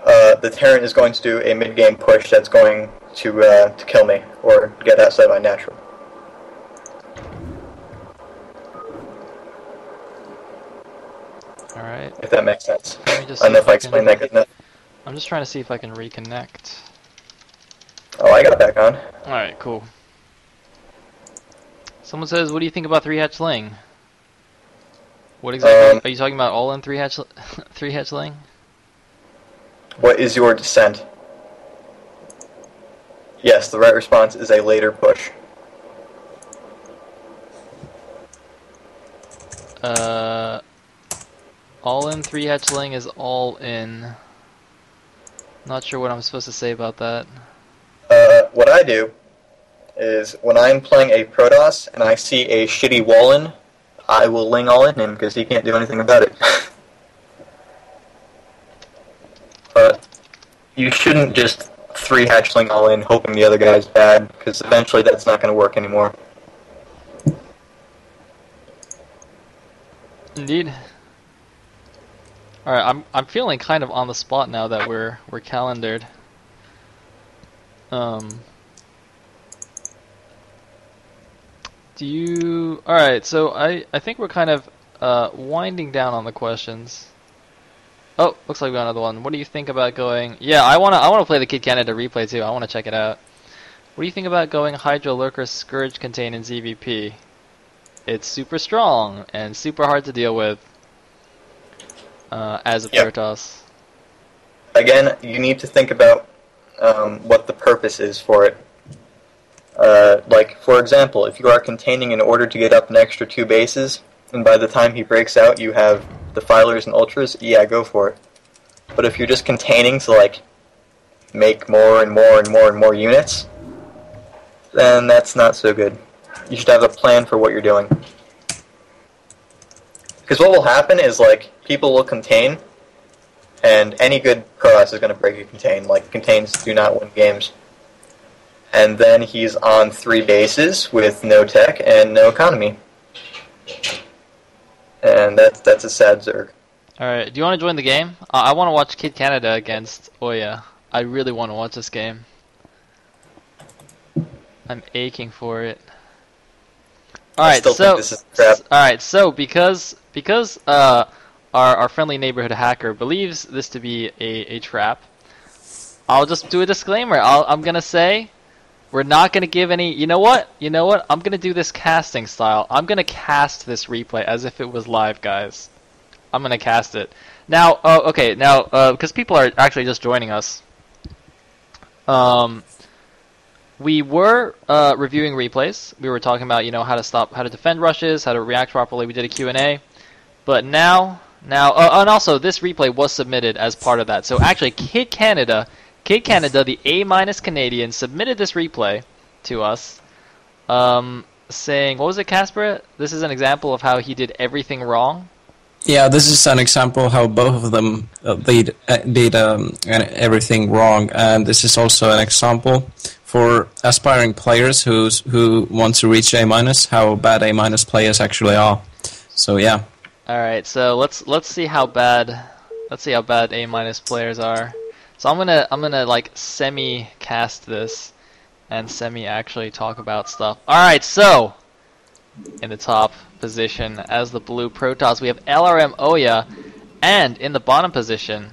the Terran is going to do a mid-game push that's going to kill me or get outside my natural. Alright. If that makes sense. Let me just I don't know if I explained that good enough. I'm just trying to see if I can reconnect. Oh, I got it back on. Alright, cool. Someone says, what do you think about 3-hatch laying? What exactly are you talking about? All in 3-hatch laying? What is your descent? Yes, the right response is a later push. All in 3-hatch laying is all in. Not sure what I'm supposed to say about that. What I do is when I'm playing a Protoss and I see a shitty Wallen, I will Ling all in him because he can't do anything about it. But you shouldn't just 3-hatchling all in hoping the other guy's bad, because eventually that's not going to work anymore. Indeed. Alright, I'm feeling kind of on the spot now that we're calendared. Alright, so I think we're kind of winding down on the questions. Oh, looks like we got another one. What do you think about going? Yeah, I wanna play the Kid Canada replay too. I wanna check it out. What do you think about going Hydro Lurker Scourge Contain in ZVP? It's super strong and super hard to deal with as a Protoss. Again, you need to think about what the purpose is for it. Like, for example, if you are containing in order to get up an extra 2 bases, and by the time he breaks out you have Defilers and Ultras, yeah, go for it. But if you're just containing to, like, make more and more and more and more units, then that's not so good. You should have a plan for what you're doing. Because what will happen is, like, people will contain, and any good Protoss is going to break a contain. Like, contains do not win games. And then he's on 3 bases with no tech and no economy. And that's a sad Zerg. Alright, do you want to join the game? I want to watch Kid Canada against Oya. I really want to watch this game. I'm aching for it. Alright, so because our friendly neighborhood hacker believes this to be a trap, I'll just do a disclaimer. I'm gonna say we're not gonna give any. You know what? I'm gonna do this casting style. I'm gonna cast this replay as if it was live, guys. I'm gonna cast it now. Okay, now because people are actually just joining us. We were reviewing replays. We were talking about, how to defend rushes, how to react properly. We did a Q&A. But now, and also this replay was submitted as part of that. So actually, Kid Canada, the A- Canadian, submitted this replay to us, saying, what was it, KasPra? This is an example of how he did everything wrong. Yeah, this is an example how both of them did everything wrong, and this is also an example for aspiring players who want to reach A-, how bad A- players actually are. So yeah. All right, so let's see how bad A- players are. So I'm gonna like semi cast this and semi actually talk about stuff. All right, so in the top position as the blue Protoss, we have LRM Oya, and in the bottom position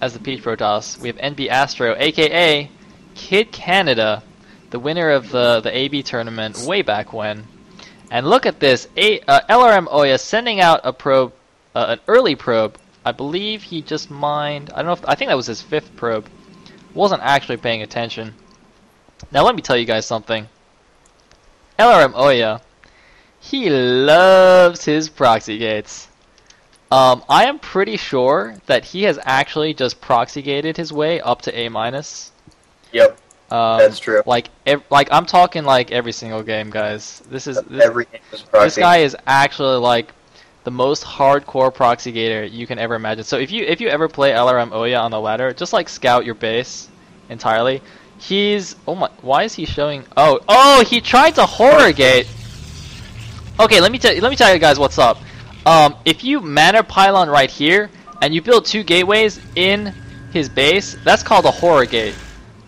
as the peach Protoss, we have NB Astro, aka Kid Canada, the winner of the AB tournament way back when. And look at this, LRM Oya sending out a probe, an early probe. I believe he just mined. I think that was his 5th probe. Wasn't actually paying attention. Now let me tell you guys something. LRM Oya, he loves his proxy gates. I am pretty sure that he has actually just proxy gated his way up to A-. Yep, that's true. Like I'm talking like every single game, guys. Every game is proxy. This guy is actually like the most hardcore proxy gator you can ever imagine. So if you ever play LRM Oya on the ladder, just like scout your base entirely. Why is he showing? Oh, he tried to horror gate. Okay, let me tell you guys what's up. If you manor pylon right here and you build 2 gateways in his base, that's called a horror gate.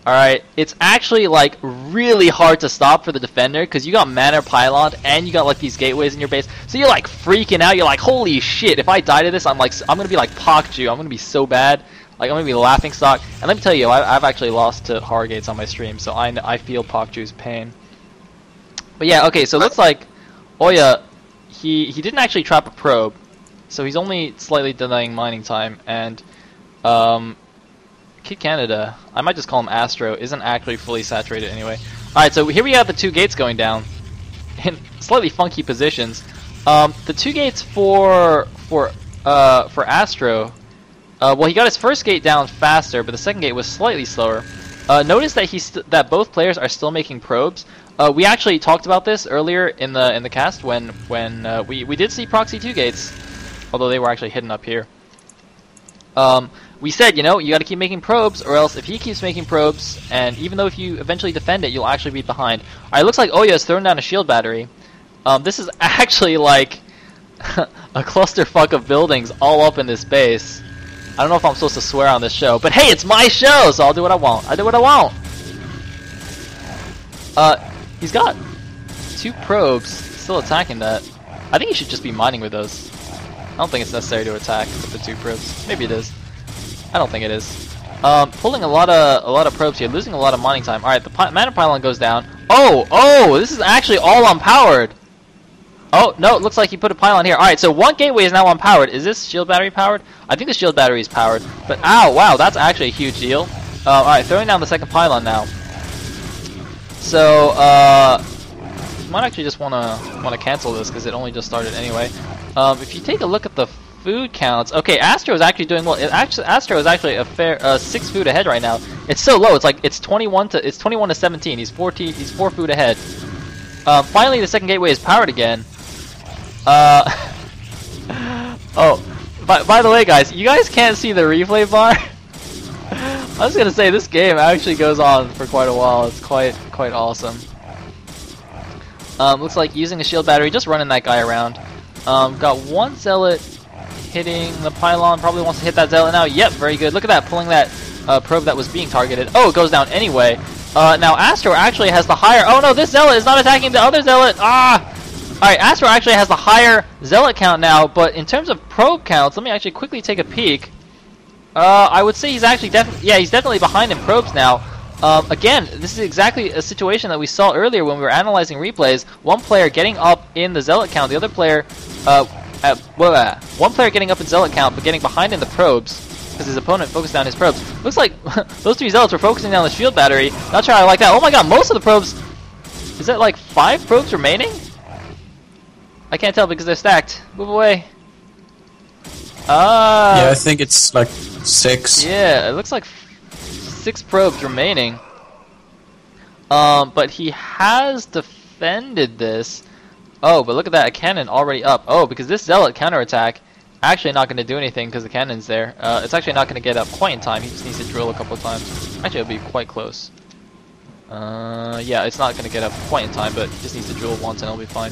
Alright, it's actually like really hard to stop for the defender because you got manor pylon and you got like these gateways in your base. So you're like freaking out. You're like, holy shit, if I die to this, I'm gonna be like Pakju. I'm gonna be so bad. Like, I'm gonna be laughing stock. And let me tell you, I've actually lost to horror gates on my stream, so I feel Pakju's pain. But yeah, okay, so it looks like Oya, he didn't actually trap a probe, so he's only slightly delaying mining time, and Kid Canada, I might just call him Astro, isn't actually fully saturated anyway. Alright, so here we have the 2 gates going down in slightly funky positions. The 2 gates for Astro, well, he got his first gate down faster, but the second gate was slightly slower. Notice that that both players are still making probes. We actually talked about this earlier in the cast when we did see proxy 2 gates, although they were actually hidden up here. We said, you got to keep making probes, or else if he keeps making probes, and even though if you eventually defend it, you'll actually be behind. Alright, looks like Oya has thrown down a shield battery. This is actually like a clusterfuck of buildings all up in this base. I don't know if I'm supposed to swear on this show, but hey, it's my show, so I'll do what I want. I do what I want. He's got 2 probes still attacking that. I think he should just be mining with those. I don't think it's necessary to attack with the 2 probes. Maybe it is. I don't think it is. Pulling a lot of probes here, losing a lot of mining time. All right, the mana pylon goes down. Oh, this is actually all unpowered. Oh no, it looks like he put a pylon here. All right, so one gateway is now unpowered. Is this shield battery powered? I think the shield battery is powered. But ow, wow, that's actually a huge deal. All right, throwing down the second pylon now. So you might actually just wanna cancel this because it only just started anyway. If you take a look at the food counts, okay, Astro is actually doing well. Astro is actually a fair 6 food ahead right now. It's so low. It's like it's 21 to 17. He's 4 food ahead. Finally, the second gateway is powered again. Oh, by the way, guys, you guys can't see the replay bar. I was gonna say this game actually goes on for quite a while. It's quite awesome. Looks like using a shield battery, just running that guy around. Got one zealot hitting the pylon. Probably wants to hit that zealot now. Yep, very good. Look at that, pulling that probe that was being targeted. Oh, it goes down anyway. Now Astro actually has the higher. Oh no, this zealot is not attacking the other zealot. Ah! Alright, Astro actually has the higher zealot count now, but in terms of probe counts, let me actually quickly take a peek. I would say he's actually he's definitely behind in probes now. Again, this is exactly a situation that we saw earlier when we were analyzing replays. One player getting up in the zealot count, the other player, one player getting up in zealot count, but getting behind in the probes because his opponent focused down his probes. Looks like those 3 zealots were focusing down the shield battery. Not sure I like that. Oh my god, most of the probes. Is that like 5 probes remaining? I can't tell because they're stacked. Move away. Yeah, I think it's like 6. Yeah, it looks like 6 probes remaining. But he has defended this. Oh, but look at that, a cannon already up. Oh, because this zealot counterattack actually not going to do anything because the cannon's there. It's actually not going to get up quite in time. He just needs to drill a couple of times. Actually, it'll be quite close. Yeah, it's not going to get up quite in time, but he just needs to drill once and it'll be fine.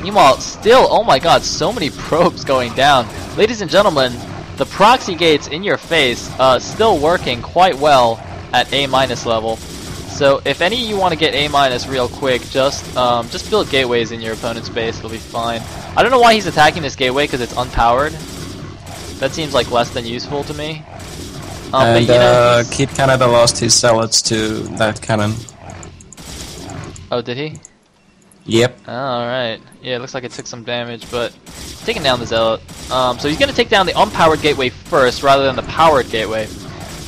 Meanwhile, still, oh my god, so many probes going down. Ladies and gentlemen, the proxy gates in your face still working quite well at A- level. So if any of you want to get A- real quick, just build gateways in your opponent's base, it'll be fine. I don't know why he's attacking this gateway because it's unpowered. That seems like less than useful to me. And but, you know, Kid Canada lost his zealots to that cannon. Oh, did he? Yep. Alright. Yeah, it looks like it took some damage, but taking down the zealot. So he's gonna take down the unpowered gateway first rather than the powered gateway.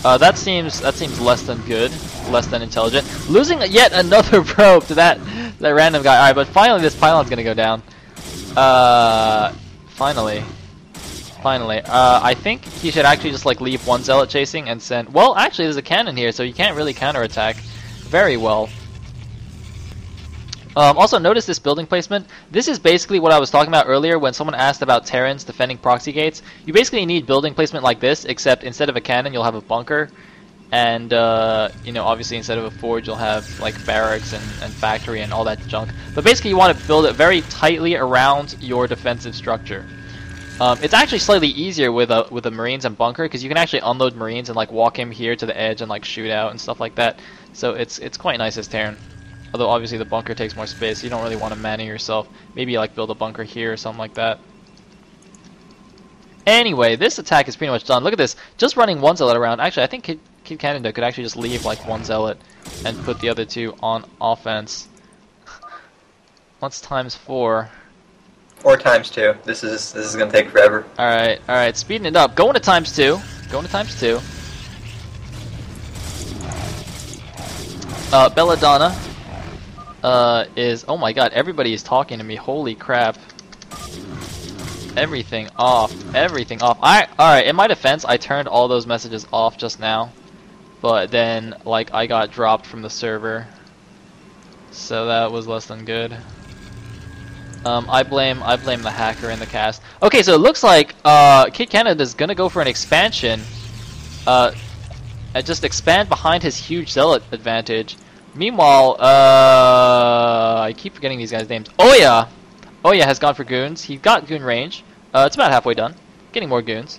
That seems less than good, less than intelligent. Losing yet another probe to that random guy. Alright, but finally this pylon's gonna go down. Finally. I think he should actually just like leave one zealot chasing and send. Well, actually there's a cannon here, so you can't really counterattack very well. Also, notice this building placement. This is basically what I was talking about earlier when someone asked about Terrans defending proxy gates. You basically need building placement like this, except instead of a cannon, you'll have a bunker. And, you know, obviously instead of a forge, you'll have, like, barracks and factory and all that junk. But basically, you want to build it very tightly around your defensive structure. It's actually slightly easier with a Marines and bunker, because you can actually unload Marines and, like, walk him here to the edge and, like, shoot out and stuff like that. So it's quite nice as Terran. Although obviously the bunker takes more space, so you don't really want to manning yourself. Maybe like build a bunker here or something like that. Anyway, this attack is pretty much done. Look at this, just running one zealot around. Actually, I think Kid Canada could actually just leave like one zealot and put the other 2 on offense. What's times 4? Or times 2. This is gonna take forever. Alright, speeding it up. Going to times 2. Belladonna. Is, oh my god, everybody is talking to me, holy crap. Everything off. Alright, in my defense, I turned all those messages off just now. But then, like, I got dropped from the server. So that was less than good. I blame the hacker in the cast. Okay, so it looks like, Kid Canada's gonna go for an expansion. And just expand behind his huge zealot advantage. Meanwhile, I keep forgetting these guys' names. Oya has gone for goons. He got goon range. It's about halfway done. Getting more goons.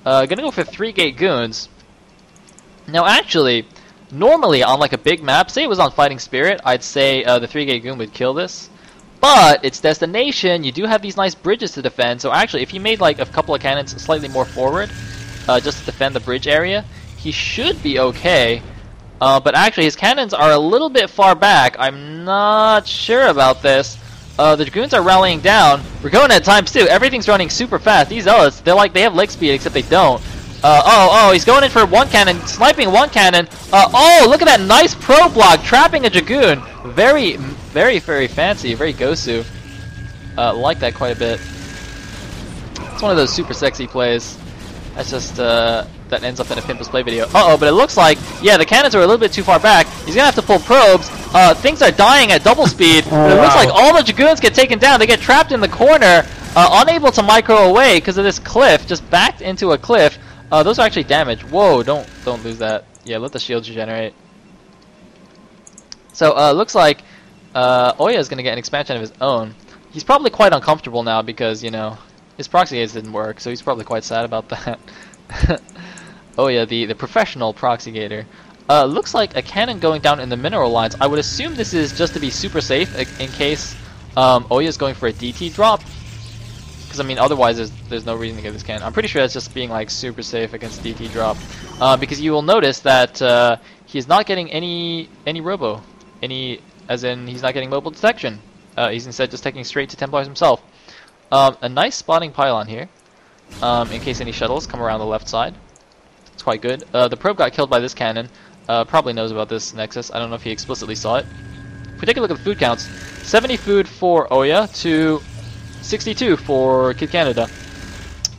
Gonna go for 3 gate goons. Now, actually, normally on like a big map, say it was on Fighting Spirit, I'd say the 3 gate goon would kill this. But it's destination. You do have these nice bridges to defend. So actually, if you made like a couple of cannons slightly more forward, just to defend the bridge area, he should be okay. But actually, his cannons are a little bit far back. I'm not sure about this. The Dragoons are rallying down. We're going at times too. Everything's running super fast. These Zealots, they have leg speed, except they don't. He's going in for one cannon, sniping one cannon. Look at that nice pro block, trapping a Dragoon. Very, very, very fancy, very Gosu. Like that quite a bit. It's one of those super sexy plays. That's just, that ends up in a Pimples play video. But it looks like, yeah, the cannons are a little bit too far back. He's gonna have to pull probes. Things are dying at double speed. But it looks like all the Dragoons get taken down. They get trapped in the corner, unable to micro away because of this cliff, just backed into a cliff. Those are actually damaged. Whoa, don't lose that. Yeah, let the shields regenerate. So, looks like, Oya is gonna get an expansion of his own. He's probably quite uncomfortable now because, you know, his proxy gates didn't work, so he's probably quite sad about that. Oh yeah, the professional proxy gator. Looks like a cannon going down in the mineral lines. I would assume this is just to be super safe in case Oya is going for a DT drop. Because I mean, otherwise there's no reason to get this cannon. I'm pretty sure that's just being like super safe against DT drop. Because you will notice that he is not getting any robo, as in he's not getting mobile detection. He's instead just taking straight to Templars himself. A nice spotting pylon here, in case any shuttles come around the left side. It's quite good. The probe got killed by this cannon. Probably knows about this Nexus. I don't know if he explicitly saw it. If we take a look at the food counts, 70 food for Oya to 62 for Kid Canada.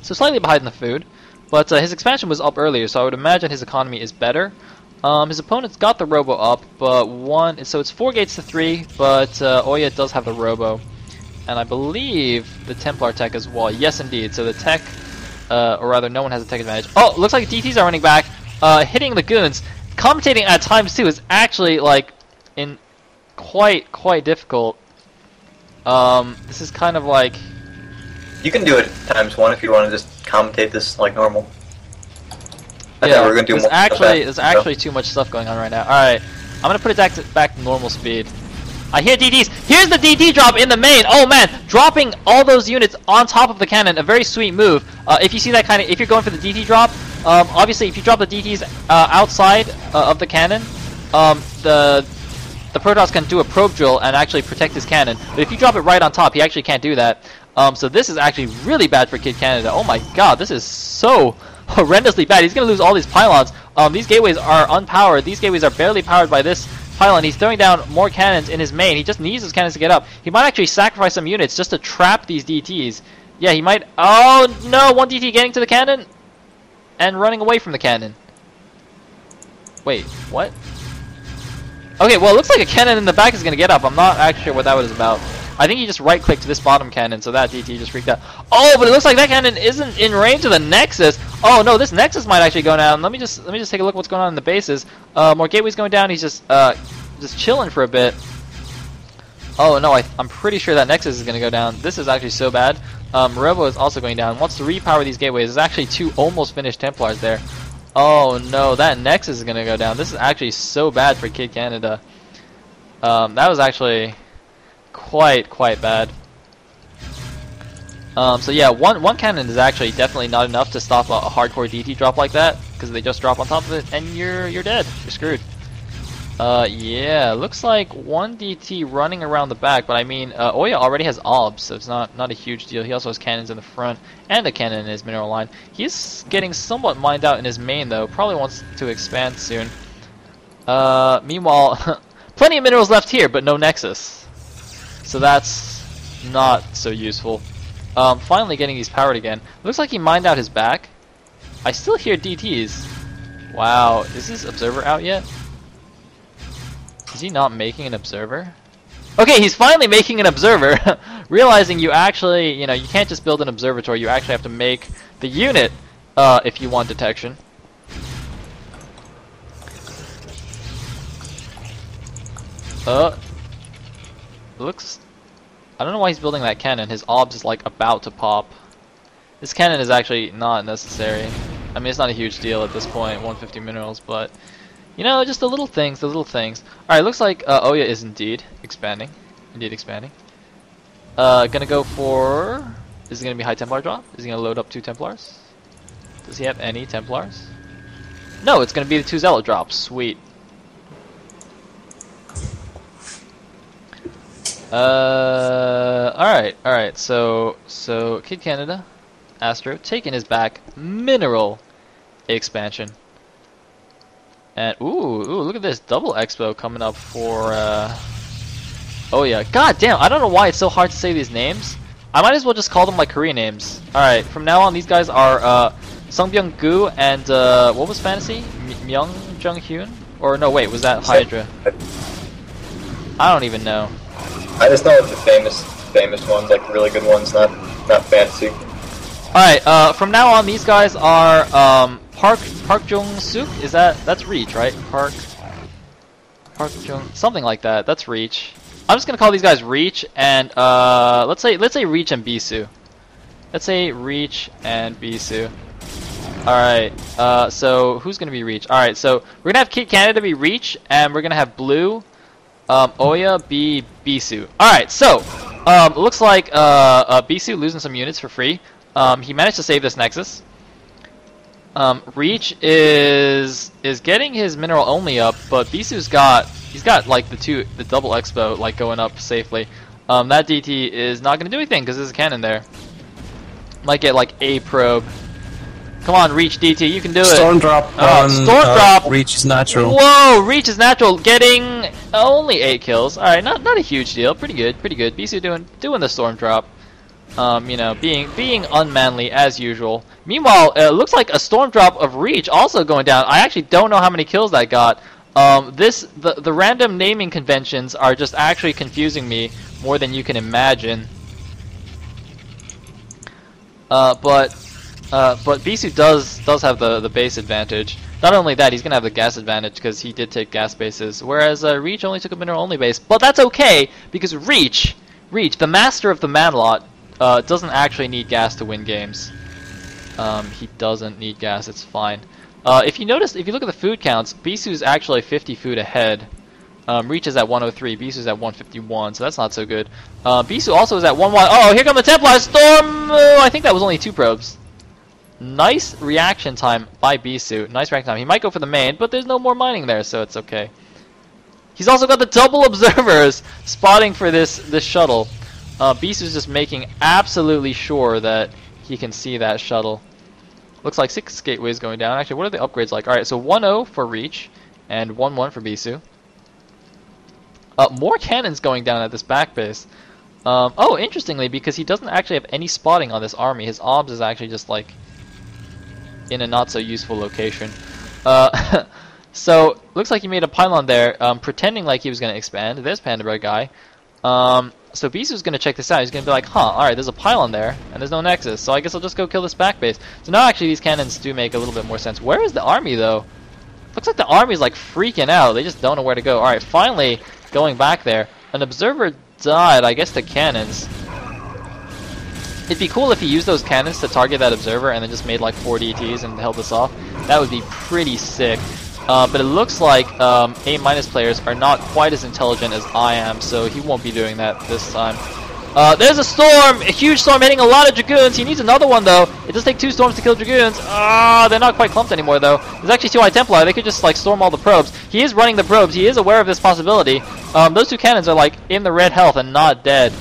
So slightly behind in the food, but his expansion was up earlier, so I would imagine his economy is better. His opponent's got the robo up, but so it's 4 gates to 3, but Oya does have the robo. And I believe the Templar tech as well. Yes, indeed. So the tech, or rather, no one has a tech advantage. Oh, looks like DTs are running back, hitting the goons. Commentating at times too is actually like quite difficult. This is kind of like. You can do it times 1 if you want to just commentate this like normal. I Yeah, we're gonna do there's more actually too much stuff going on right now. All right, I'm gonna put it back to normal speed. I hear DTs. Here's the DT drop in the main. Oh man, dropping all those units on top of the cannon. A very sweet move. If you see that kind of, if you're going for the DT drop, obviously if you drop the DTs outside of the cannon, the Protoss can do a probe drill and actually protect his cannon. But if you drop it right on top, he actually can't do that. So this is actually really bad for Kid Canada. Oh my god, this is so horrendously bad. He's gonna lose all these pylons. These gateways are unpowered. These gateways are barely powered by this pylon. He's throwing down more cannons in his main. He just needs his cannons to get up. He might actually sacrifice some units just to trap these DTs. Yeah, he might. Oh no, one DT getting to the cannon and running away from the cannon. Wait, what? Okay, well, it looks like a cannon in the back is going to get up. I'm not actually sure what that was about. I think he just right-clicked this bottom cannon, so that DT just freaked out. Oh, but it looks like that cannon isn't in range of the Nexus. Oh no, this Nexus might actually go down. Let me just take a look at what's going on in the bases. More gateways going down. He's just chilling for a bit. Oh no, I'm pretty sure that Nexus is going to go down. This is actually so bad. Robo is also going down. Wants to repower these gateways. There's actually 2 almost finished Templars there. Oh no, that Nexus is going to go down. This is actually so bad for Kid Canada. That was actually quite bad. So yeah, one cannon is actually definitely not enough to stop a hardcore DT drop like that, because they just drop on top of it and you're dead. You're screwed. Yeah, looks like one DT running around the back, but I mean, Oya already has obs, so it's not a huge deal. He also has cannons in the front and a cannon in his mineral line. He's getting somewhat mined out in his main though. Probably wants to expand soon. Meanwhile, plenty of minerals left here, but no Nexus. So that's not so useful. Finally getting these powered again. Looks like he mined out his back. I still hear DTs. Wow, is this observer out yet? Is he not making an observer? Okay, he's finally making an observer. Realizing you actually, you can't just build an observatory. You actually have to make the unit if you want detection. Looks. I don't know why he's building that cannon. His obs is like about to pop. This cannon is actually not necessary. I mean, it's not a huge deal at this point, 150 minerals, but just the little things, Alright, looks like Oya is indeed expanding. Gonna go for... Is it gonna be high Templar drop? Is he gonna load up 2 Templars? Does he have any Templars? No, it's gonna be the 2 Zealot drops. Sweet. Alright, so Kid Canada, Astro, taking his back mineral expansion. And ooh, look at this double expo coming up for oh yeah, god damn, I don't know why it's so hard to say these names. I might as well just call them like Korean names. Alright, from now on these guys are Sungbyung Gu and what was Fantasy? Myung Jung Hyun? Or no, wait, was that Hydra? I don't even know. I just know the famous ones, like really good ones, not fantasy. Alright, from now on these guys are Park Jung Suk? That's Reach, right? Park Jung, something like that. That's Reach. I'm just gonna call these guys Reach and let's say Reach and Bisu. Let's say Reach and Bisu. Alright, so who's gonna be Reach? Alright, so we're gonna have Kid Canada be Reach, and we're gonna have Blue, Oya be Bisu. Alright, so looks like Bisu losing some units for free. He managed to save this Nexus. Reach is getting his mineral only up, but Bisu's got like the double expo like going up safely. That DT is not gonna do anything because there's a cannon there. Might get like a probe. Come on, Reach DT, you can do it. Storm drop. Storm drop. Reach is natural. Whoa, Reach is natural, getting only 8 kills. All right, not a huge deal. Pretty good. Bisu doing the storm drop. You know, being unmanly as usual. Meanwhile, it looks like a storm drop of Reach also going down. I actually don't know how many kills that got. The random naming conventions are just actually confusing me more than you can imagine. But Bisu does have the base advantage. Not only that, he's gonna have the gas advantage because he did take gas bases, whereas Reach only took a mineral only base. But that's okay because Reach, the master of the manlot, doesn't actually need gas to win games. He doesn't need gas. It's fine. If you notice, if you look at the food counts, Bisu's actually 50 food ahead. Reach is at 103, Bisu's at 151, so that's not so good. Bisu also is at 1-1. Oh, here come the Templar Storm! I think that was only 2 probes. Nice reaction time by Bisu. Nice reaction time. He might go for the main, but there's no more mining there, so it's okay. He's also got the double observers spotting for this shuttle. Bisu's just making absolutely sure that he can see that shuttle. Looks like 6 gateways going down. Actually, what are the upgrades like? Alright, so 1-0 for Reach and 1-1 for Bisu. More cannons going down at this back base. Oh, interestingly, because he doesn't actually have any spotting on this army. His obs is actually just like in a not so useful location. So looks like he made a pylon there, pretending like he was going to expand. There's Panda Bread guy. So Bisu's going to check this out. He's going to be like, huh, alright, there's a pylon there, and there's no nexus, so I guess I'll just go kill this back base. So now actually these cannons do make a little bit more sense. Where is the army, though? Looks like the army's like freaking out. They just don't know where to go. Alright, finally going back there. An observer died, I guess, to cannons. It'd be cool if he used those cannons to target that observer and then just made like 4 DTs and held this off. That would be pretty sick. But it looks like A- players are not quite as intelligent as I am, so he won't be doing that this time. There's a storm! A huge storm hitting a lot of Dragoons. He needs another one, though. It does take 2 storms to kill Dragoons. They're not quite clumped anymore, though. There's actually 2 High Templar. They could just, like, storm all the probes. He is running the probes. He is aware of this possibility. Those 2 cannons are, like, in the red health and not dead.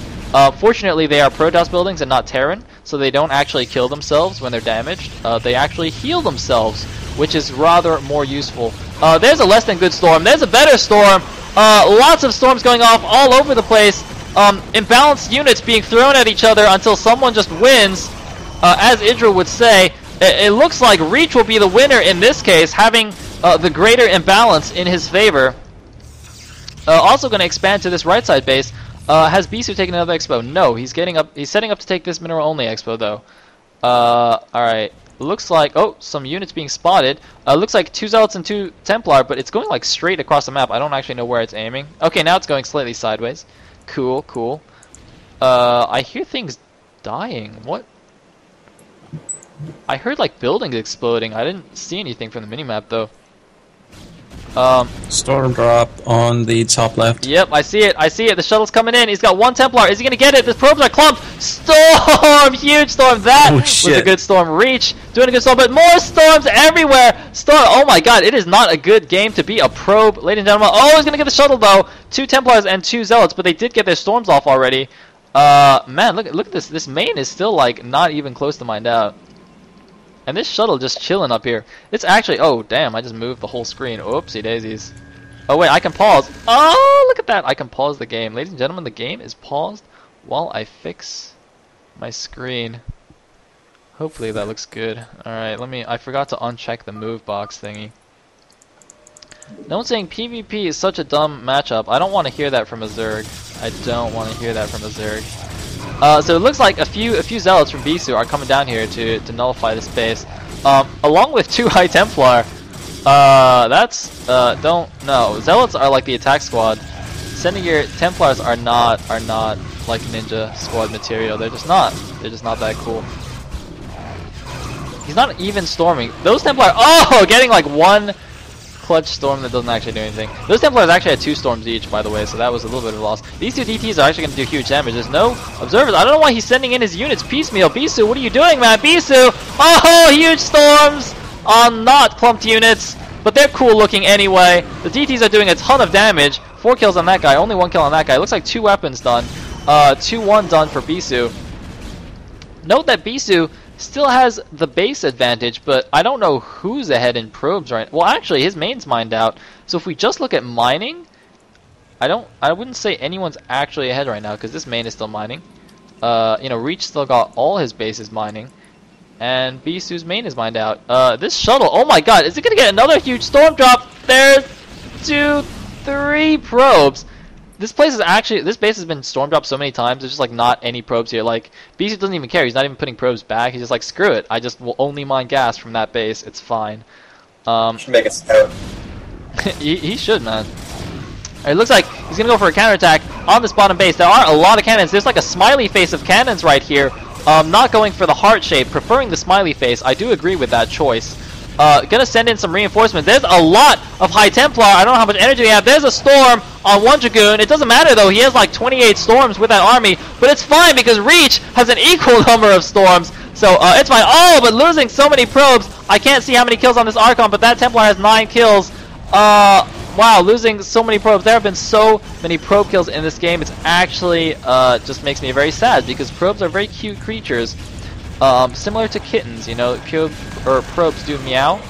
Fortunately, they are Protoss buildings and not Terran, so they don't actually kill themselves when they're damaged. They actually heal themselves, which is rather more useful. There's a less than good storm. There's a better storm. Lots of storms going off all over the place. Imbalanced units being thrown at each other until someone just wins. As Idra would say, it looks like Reach will be the winner in this case, having the greater imbalance in his favor. Also going to expand to this right side base. Has Bisu taken another expo? No, he's getting up. He's setting up to take this mineral only expo though. Alright. Looks like, oh, some units being spotted. Looks like 2 Zealots and 2 Templar, but it's going like straight across the map. I don't actually know where it's aiming. Okay, now it's going slightly sideways. Cool, cool. I hear things dying. What? I heard like buildings exploding. I didn't see anything from the minimap though. Storm drop on the top left. Yep, I see it. I see it. The shuttle's coming in. He's got one Templar. Is he gonna get it? The probes are clumped. Storm! Huge storm. That was a good storm. Reach doing a good storm, but more storms everywhere. Storm. Oh my God! It is not a good game to be a probe, ladies and gentlemen. Oh, he's gonna get the shuttle though. 2 Templars and 2 Zealots, but they did get their storms off already. Man, look at this. This main is still like not even close to mined out. And this shuttle just chilling up here. It's actually, oh damn, I just moved the whole screen. Oopsie daisies. Oh wait, I can pause. Oh, look at that. I can pause the game. Ladies and gentlemen, the game is paused while I fix my screen. Hopefully that looks good. Alright, I forgot to uncheck the move box thingy. No one's saying PvP is such a dumb matchup. I don't want to hear that from a Zerg. I don't want to hear that from a Zerg. So it looks like a few Zealots from Bisu are coming down here to nullify this base, along with 2 High Templar. Don't know. Zealots are like the attack squad. Sending your Templars are not like ninja squad material. They're just not. They're just not that cool. He's not even storming. Those Templar. Oh, getting like 1 clutch storm that doesn't actually do anything. Those Templars actually had 2 storms each, by the way, so that was a little bit of a loss. These 2 DTs are actually going to do huge damage. There's no observers. I don't know why he's sending in his units piecemeal. Bisu, what are you doing, man? Bisu! Oh, huge storms on not clumped units, but they're cool looking anyway. The DTs are doing a ton of damage. 4 kills on that guy, only 1 kill on that guy. It looks like 2 weapons done. 2-1 done for Bisu. Note that Bisu still has the base advantage, but I don't know who's ahead in probes right now. Well, actually, his main's mined out. So if we just look at mining, I wouldn't say anyone's actually ahead right now because this main is still mining. You know, Reach still got all his bases mining, and Bisu's main is mined out. This shuttle, oh my God, is it gonna get another huge storm drop? There's 2, 3 probes. This base has been storm dropped so many times, there's just like not any probes here. Like, BC doesn't even care, he's not even putting probes back, he's just like, screw it, I just will only mine gas from that base, it's fine. Should make a scout. he should, man. It looks like he's gonna go for a counterattack on this bottom base. There are a lot of cannons, there's like a smiley face of cannons right here. Not going for the heart shape, preferring the smiley face. I do agree with that choice. Gonna send in some reinforcements. There's a lot of High Templar. I don't know how much energy they have. There's a storm on 1 Dragoon. It doesn't matter though. He has like 28 storms with that army, but it's fine because Reach has an equal number of storms. So it's fine. Oh, but losing so many probes. I can't see how many kills on this Archon, but that Templar has 9 kills. Wow, losing so many probes. There have been so many probe kills in this game. It's actually just makes me very sad because probes are very cute creatures. Similar to kittens, you know, probes do meow.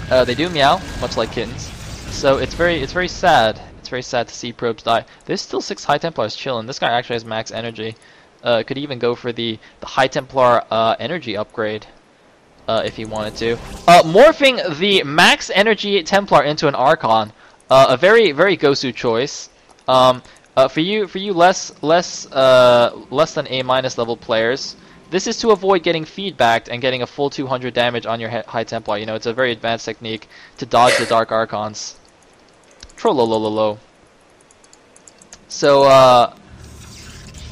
They do meow, much like kittens. So it's very sad. It's very sad to see probes die. There's still 6 High Templars chilling. This guy actually has max energy. Could even go for the High Templar energy upgrade if he wanted to. Morphing the max energy Templar into an Archon. A very Gosu choice. For you less than A- level players, this is to avoid getting feedbacked and getting a full 200 damage on your High Templar. You know, it's a very advanced technique to dodge the Dark Archons. Trollolololo. So,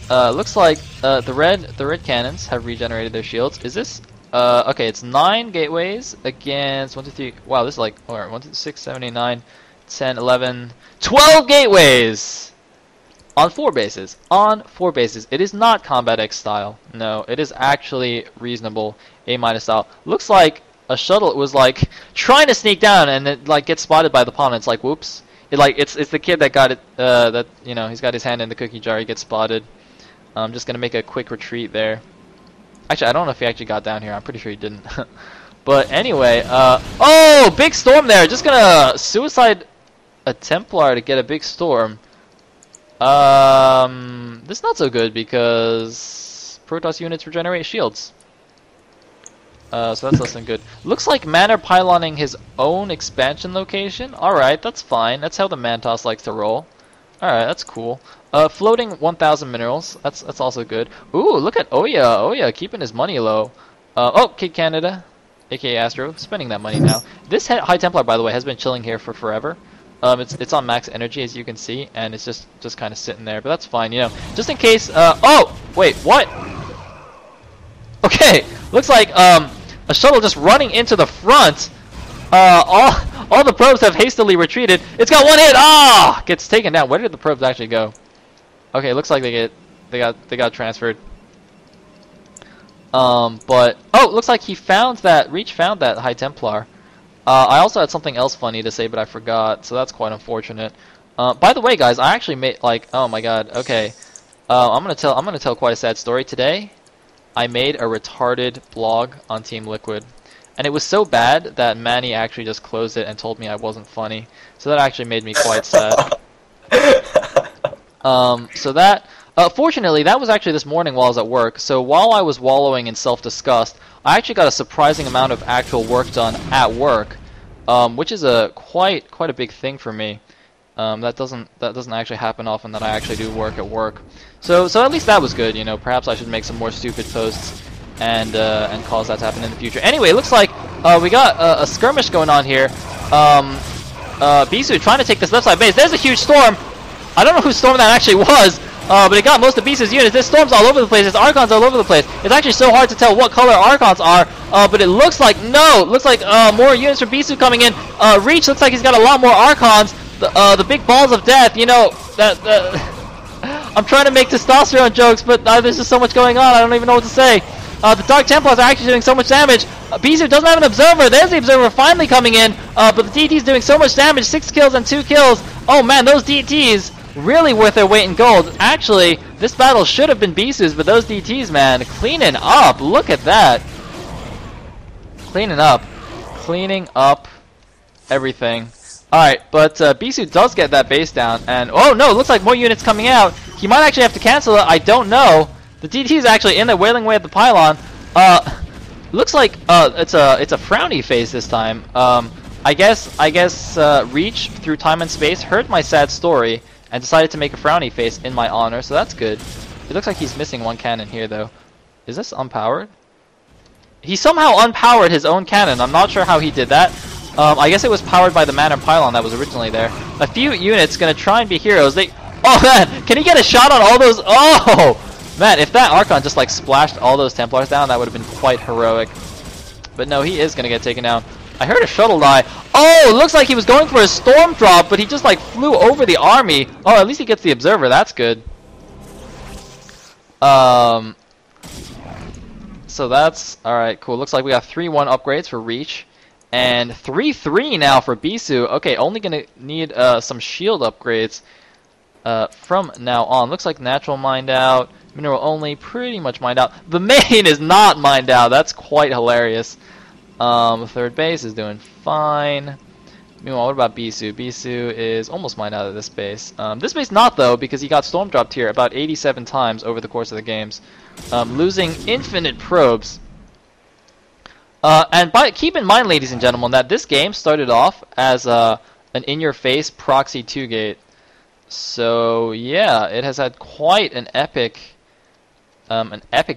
looks like the red cannons have regenerated their shields. Is this okay? It's 9 gateways against 1, 2, 3. Wow, this is like 1, 2, 6, 7, 8, 9, 10, 11, 12 gateways. On 4 bases. On 4 bases. It is not Combat X style. No, it is actually reasonable A- style. Looks like a shuttle was like trying to sneak down and it like gets spotted by the pawn. It's like whoops. It's the kid that got it. That you know he's got his hand in the cookie jar. He gets spotted. I'm just gonna make a quick retreat there. Actually, I don't know if he actually got down here. I'm pretty sure he didn't. But anyway, oh, big storm there. Just gonna suicide a Templar to get a big storm. This is not so good because Protoss units regenerate shields. So that's less than good. Looks like Manor pyloning his own expansion location. Alright, that's fine. That's how the Mantos likes to roll. Alright, that's cool. Floating 1,000 minerals. That's also good. Ooh, look at Oya. Oya keeping his money low. Oh, Kid Canada, aka Astro, spending that money now. This High Templar, by the way, has been chilling here for forever. It's on max energy, as you can see, and it's just kind of sitting there, but that's fine, you know. Just in case, oh! Wait, what? Okay, looks like, a shuttle just running into the front. All the probes have hastily retreated. It's got one hit. Ah! Gets taken down. Where did the probes actually go? Okay, looks like they got transferred. But oh, looks like he found that Reach found that High Templar. I also had something else funny to say, but I forgot, so that's quite unfortunate. By the way, guys, I actually made oh my god. Okay, I'm gonna tell quite a sad story today. I made a retarded blog on Team Liquid, and it was so bad that Manny actually just closed it and told me I wasn't funny. So that actually made me quite sad. So that. Fortunately, that was actually this morning while I was at work, so while I was wallowing in self-disgust, I actually got a surprising amount of actual work done at work, which is quite a big thing for me. That doesn't actually happen often that I actually do work at work. So at least that was good, you know. Perhaps I should make some more stupid posts and cause that to happen in the future. Anyway, it looks like we got a skirmish going on here. Bisu trying to take this left side base. There's a huge storm. I don't know whose storm that actually was. But it got most of Beast's units. There's storms all over the place. There's Archons all over the place. It's actually so hard to tell what color Archons are. But it looks like more units from Beast coming in. Reach looks like he's got a lot more Archons. The big balls of death. You know that. I'm trying to make testosterone jokes, but there's just so much going on. I don't even know what to say. The Dark Templars are actually doing so much damage. Bisu doesn't have an observer. There's the observer finally coming in. But the DT's doing so much damage. 6 kills and 2 kills. Oh man, those DTs. Really worth their weight in gold. Actually, this battle should have been Bisu's, but those DTs, man, cleaning up. Look at that. Cleaning up everything. Alright, but Bisu does get that base down, and oh no, looks like more units coming out. He might actually have to cancel it, I don't know. The DT is actually in there wailing away at the pylon. Looks like it's a frowny phase this time. I guess Reach through time and space heard my sad story and decided to make a frowny face in my honor, so that's good. It looks like he's missing one cannon here, though. Is this unpowered? He somehow unpowered his own cannon. I'm not sure how he did that. I guess it was powered by the Manor pylon that was originally there. A few units gonna try and be heroes. Oh man, can he get a shot on all those? Oh man, if that Archon just like splashed all those Templars down, that would have been quite heroic. But no, he is gonna get taken down. I heard a shuttle die. Oh, it looks like he was going for a storm drop, but he just like flew over the army. Oh, at least he gets the observer. That's good. So that's alright, cool. Looks like we got 3-1 upgrades for Reach. And 3-3 now for Bisu. Okay, only gonna need some shield upgrades from now on. Looks like natural mined out. Mineral only, pretty much mined out. The main is not mined out. That's quite hilarious. Third base is doing fine. Meanwhile, what about Bisu? Bisu is almost mined out of this base. This base not, though, because he got storm dropped here about 87 times over the course of the games. Losing infinite probes. Keep in mind, ladies and gentlemen, that this game started off as an in-your-face proxy 2-gate. So, yeah, it has had quite an epic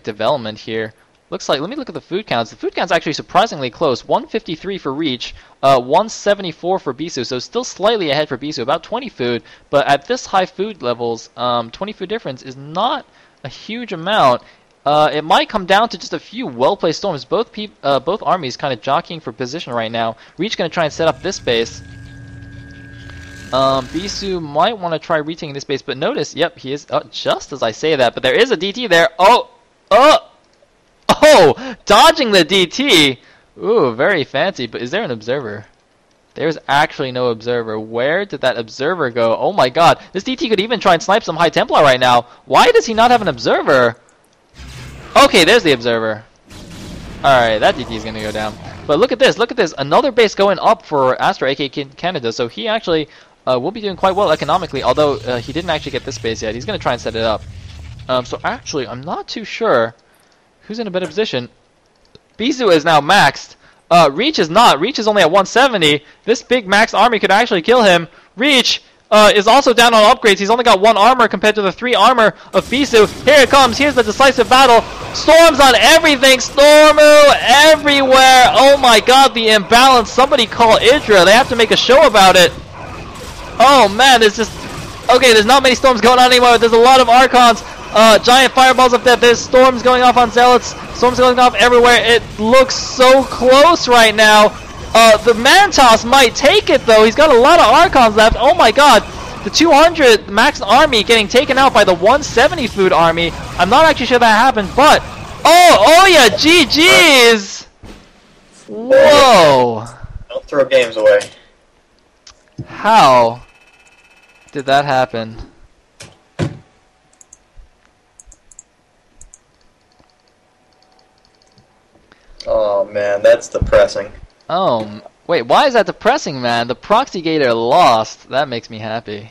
development here. Looks like, let me look at the food counts. The food count's actually surprisingly close. 153 for Reach, 174 for Bisu, so still slightly ahead for Bisu, about 20 food. But at this high food levels, 20 food difference is not a huge amount. It might come down to just a few well-placed storms. Both armies kind of jockeying for position right now. Reach going to try and set up this base. Bisu might want to try retaking this base, but notice, yep, he is, just as I say that, but there is a DT there. Oh, dodging the DT. Ooh, very fancy, but is there an observer? There's actually no observer. Where did that observer go? Oh my god, this DT could even try and snipe some High Templar right now. Why does he not have an observer? Okay, there's the observer. Alright, that DT is going to go down. But look at this, another base going up for Astra, aka Canada, so he actually will be doing quite well economically, although he didn't actually get this base yet. He's going to try and set it up. So actually, I'm not too sure who's in a better position. Bisu is now maxed. Reach is not. Reach is only at 170. This big max army could actually kill him. Reach is also down on upgrades. He's only got 1 armor compared to the 3 armor of Bisu. Here it comes. Here's the decisive battle. Storms on everything. Stormu everywhere. Oh my god, the imbalance. Somebody call Idra. They have to make a show about it. Oh man, there's just... Okay, there's not many storms going on anymore. There's a lot of Archons. Giant fireballs up there. There's storms going off on Zealots. Storms going off everywhere. It looks so close right now. The Mantos might take it though. He's got a lot of Archons left. Oh my god. The 200 max army getting taken out by the 170 food army. I'm not actually sure that happened, but oh yeah, GG's. Whoa. Don't throw games away. How did that happen? Oh man, that's depressing. Oh, wait, why is that depressing, man? The Proxy Gator lost. That makes me happy.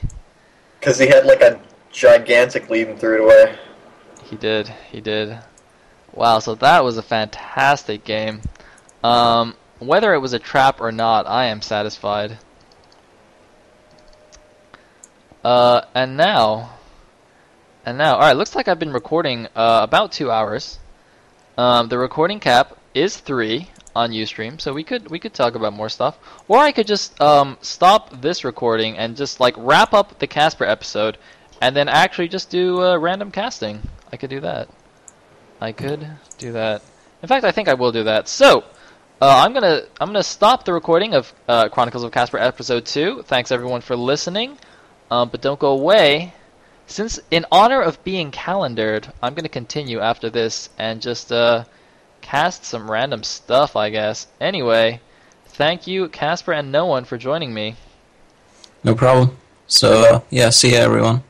Because he had like a gigantic lead and threw it away. He did. Wow, so that was a fantastic game. Whether it was a trap or not, I am satisfied. And now, alright, looks like I've been recording about 2 hours. The recording cap is 3 on Ustream, so we could talk about more stuff, or I could just stop this recording and just like wrap up the KasPra episode, and then actually just do random casting. I could do that. In fact, I think I will do that. So, I'm gonna stop the recording of Chronicles of KasPra episode 2. Thanks everyone for listening, but don't go away. Since in honor of being calendared, I'm gonna continue after this and just cast some random stuff, I guess. Anyway, thank you, KasPra and nOoNe, for joining me. No problem. So, yeah, see ya, everyone.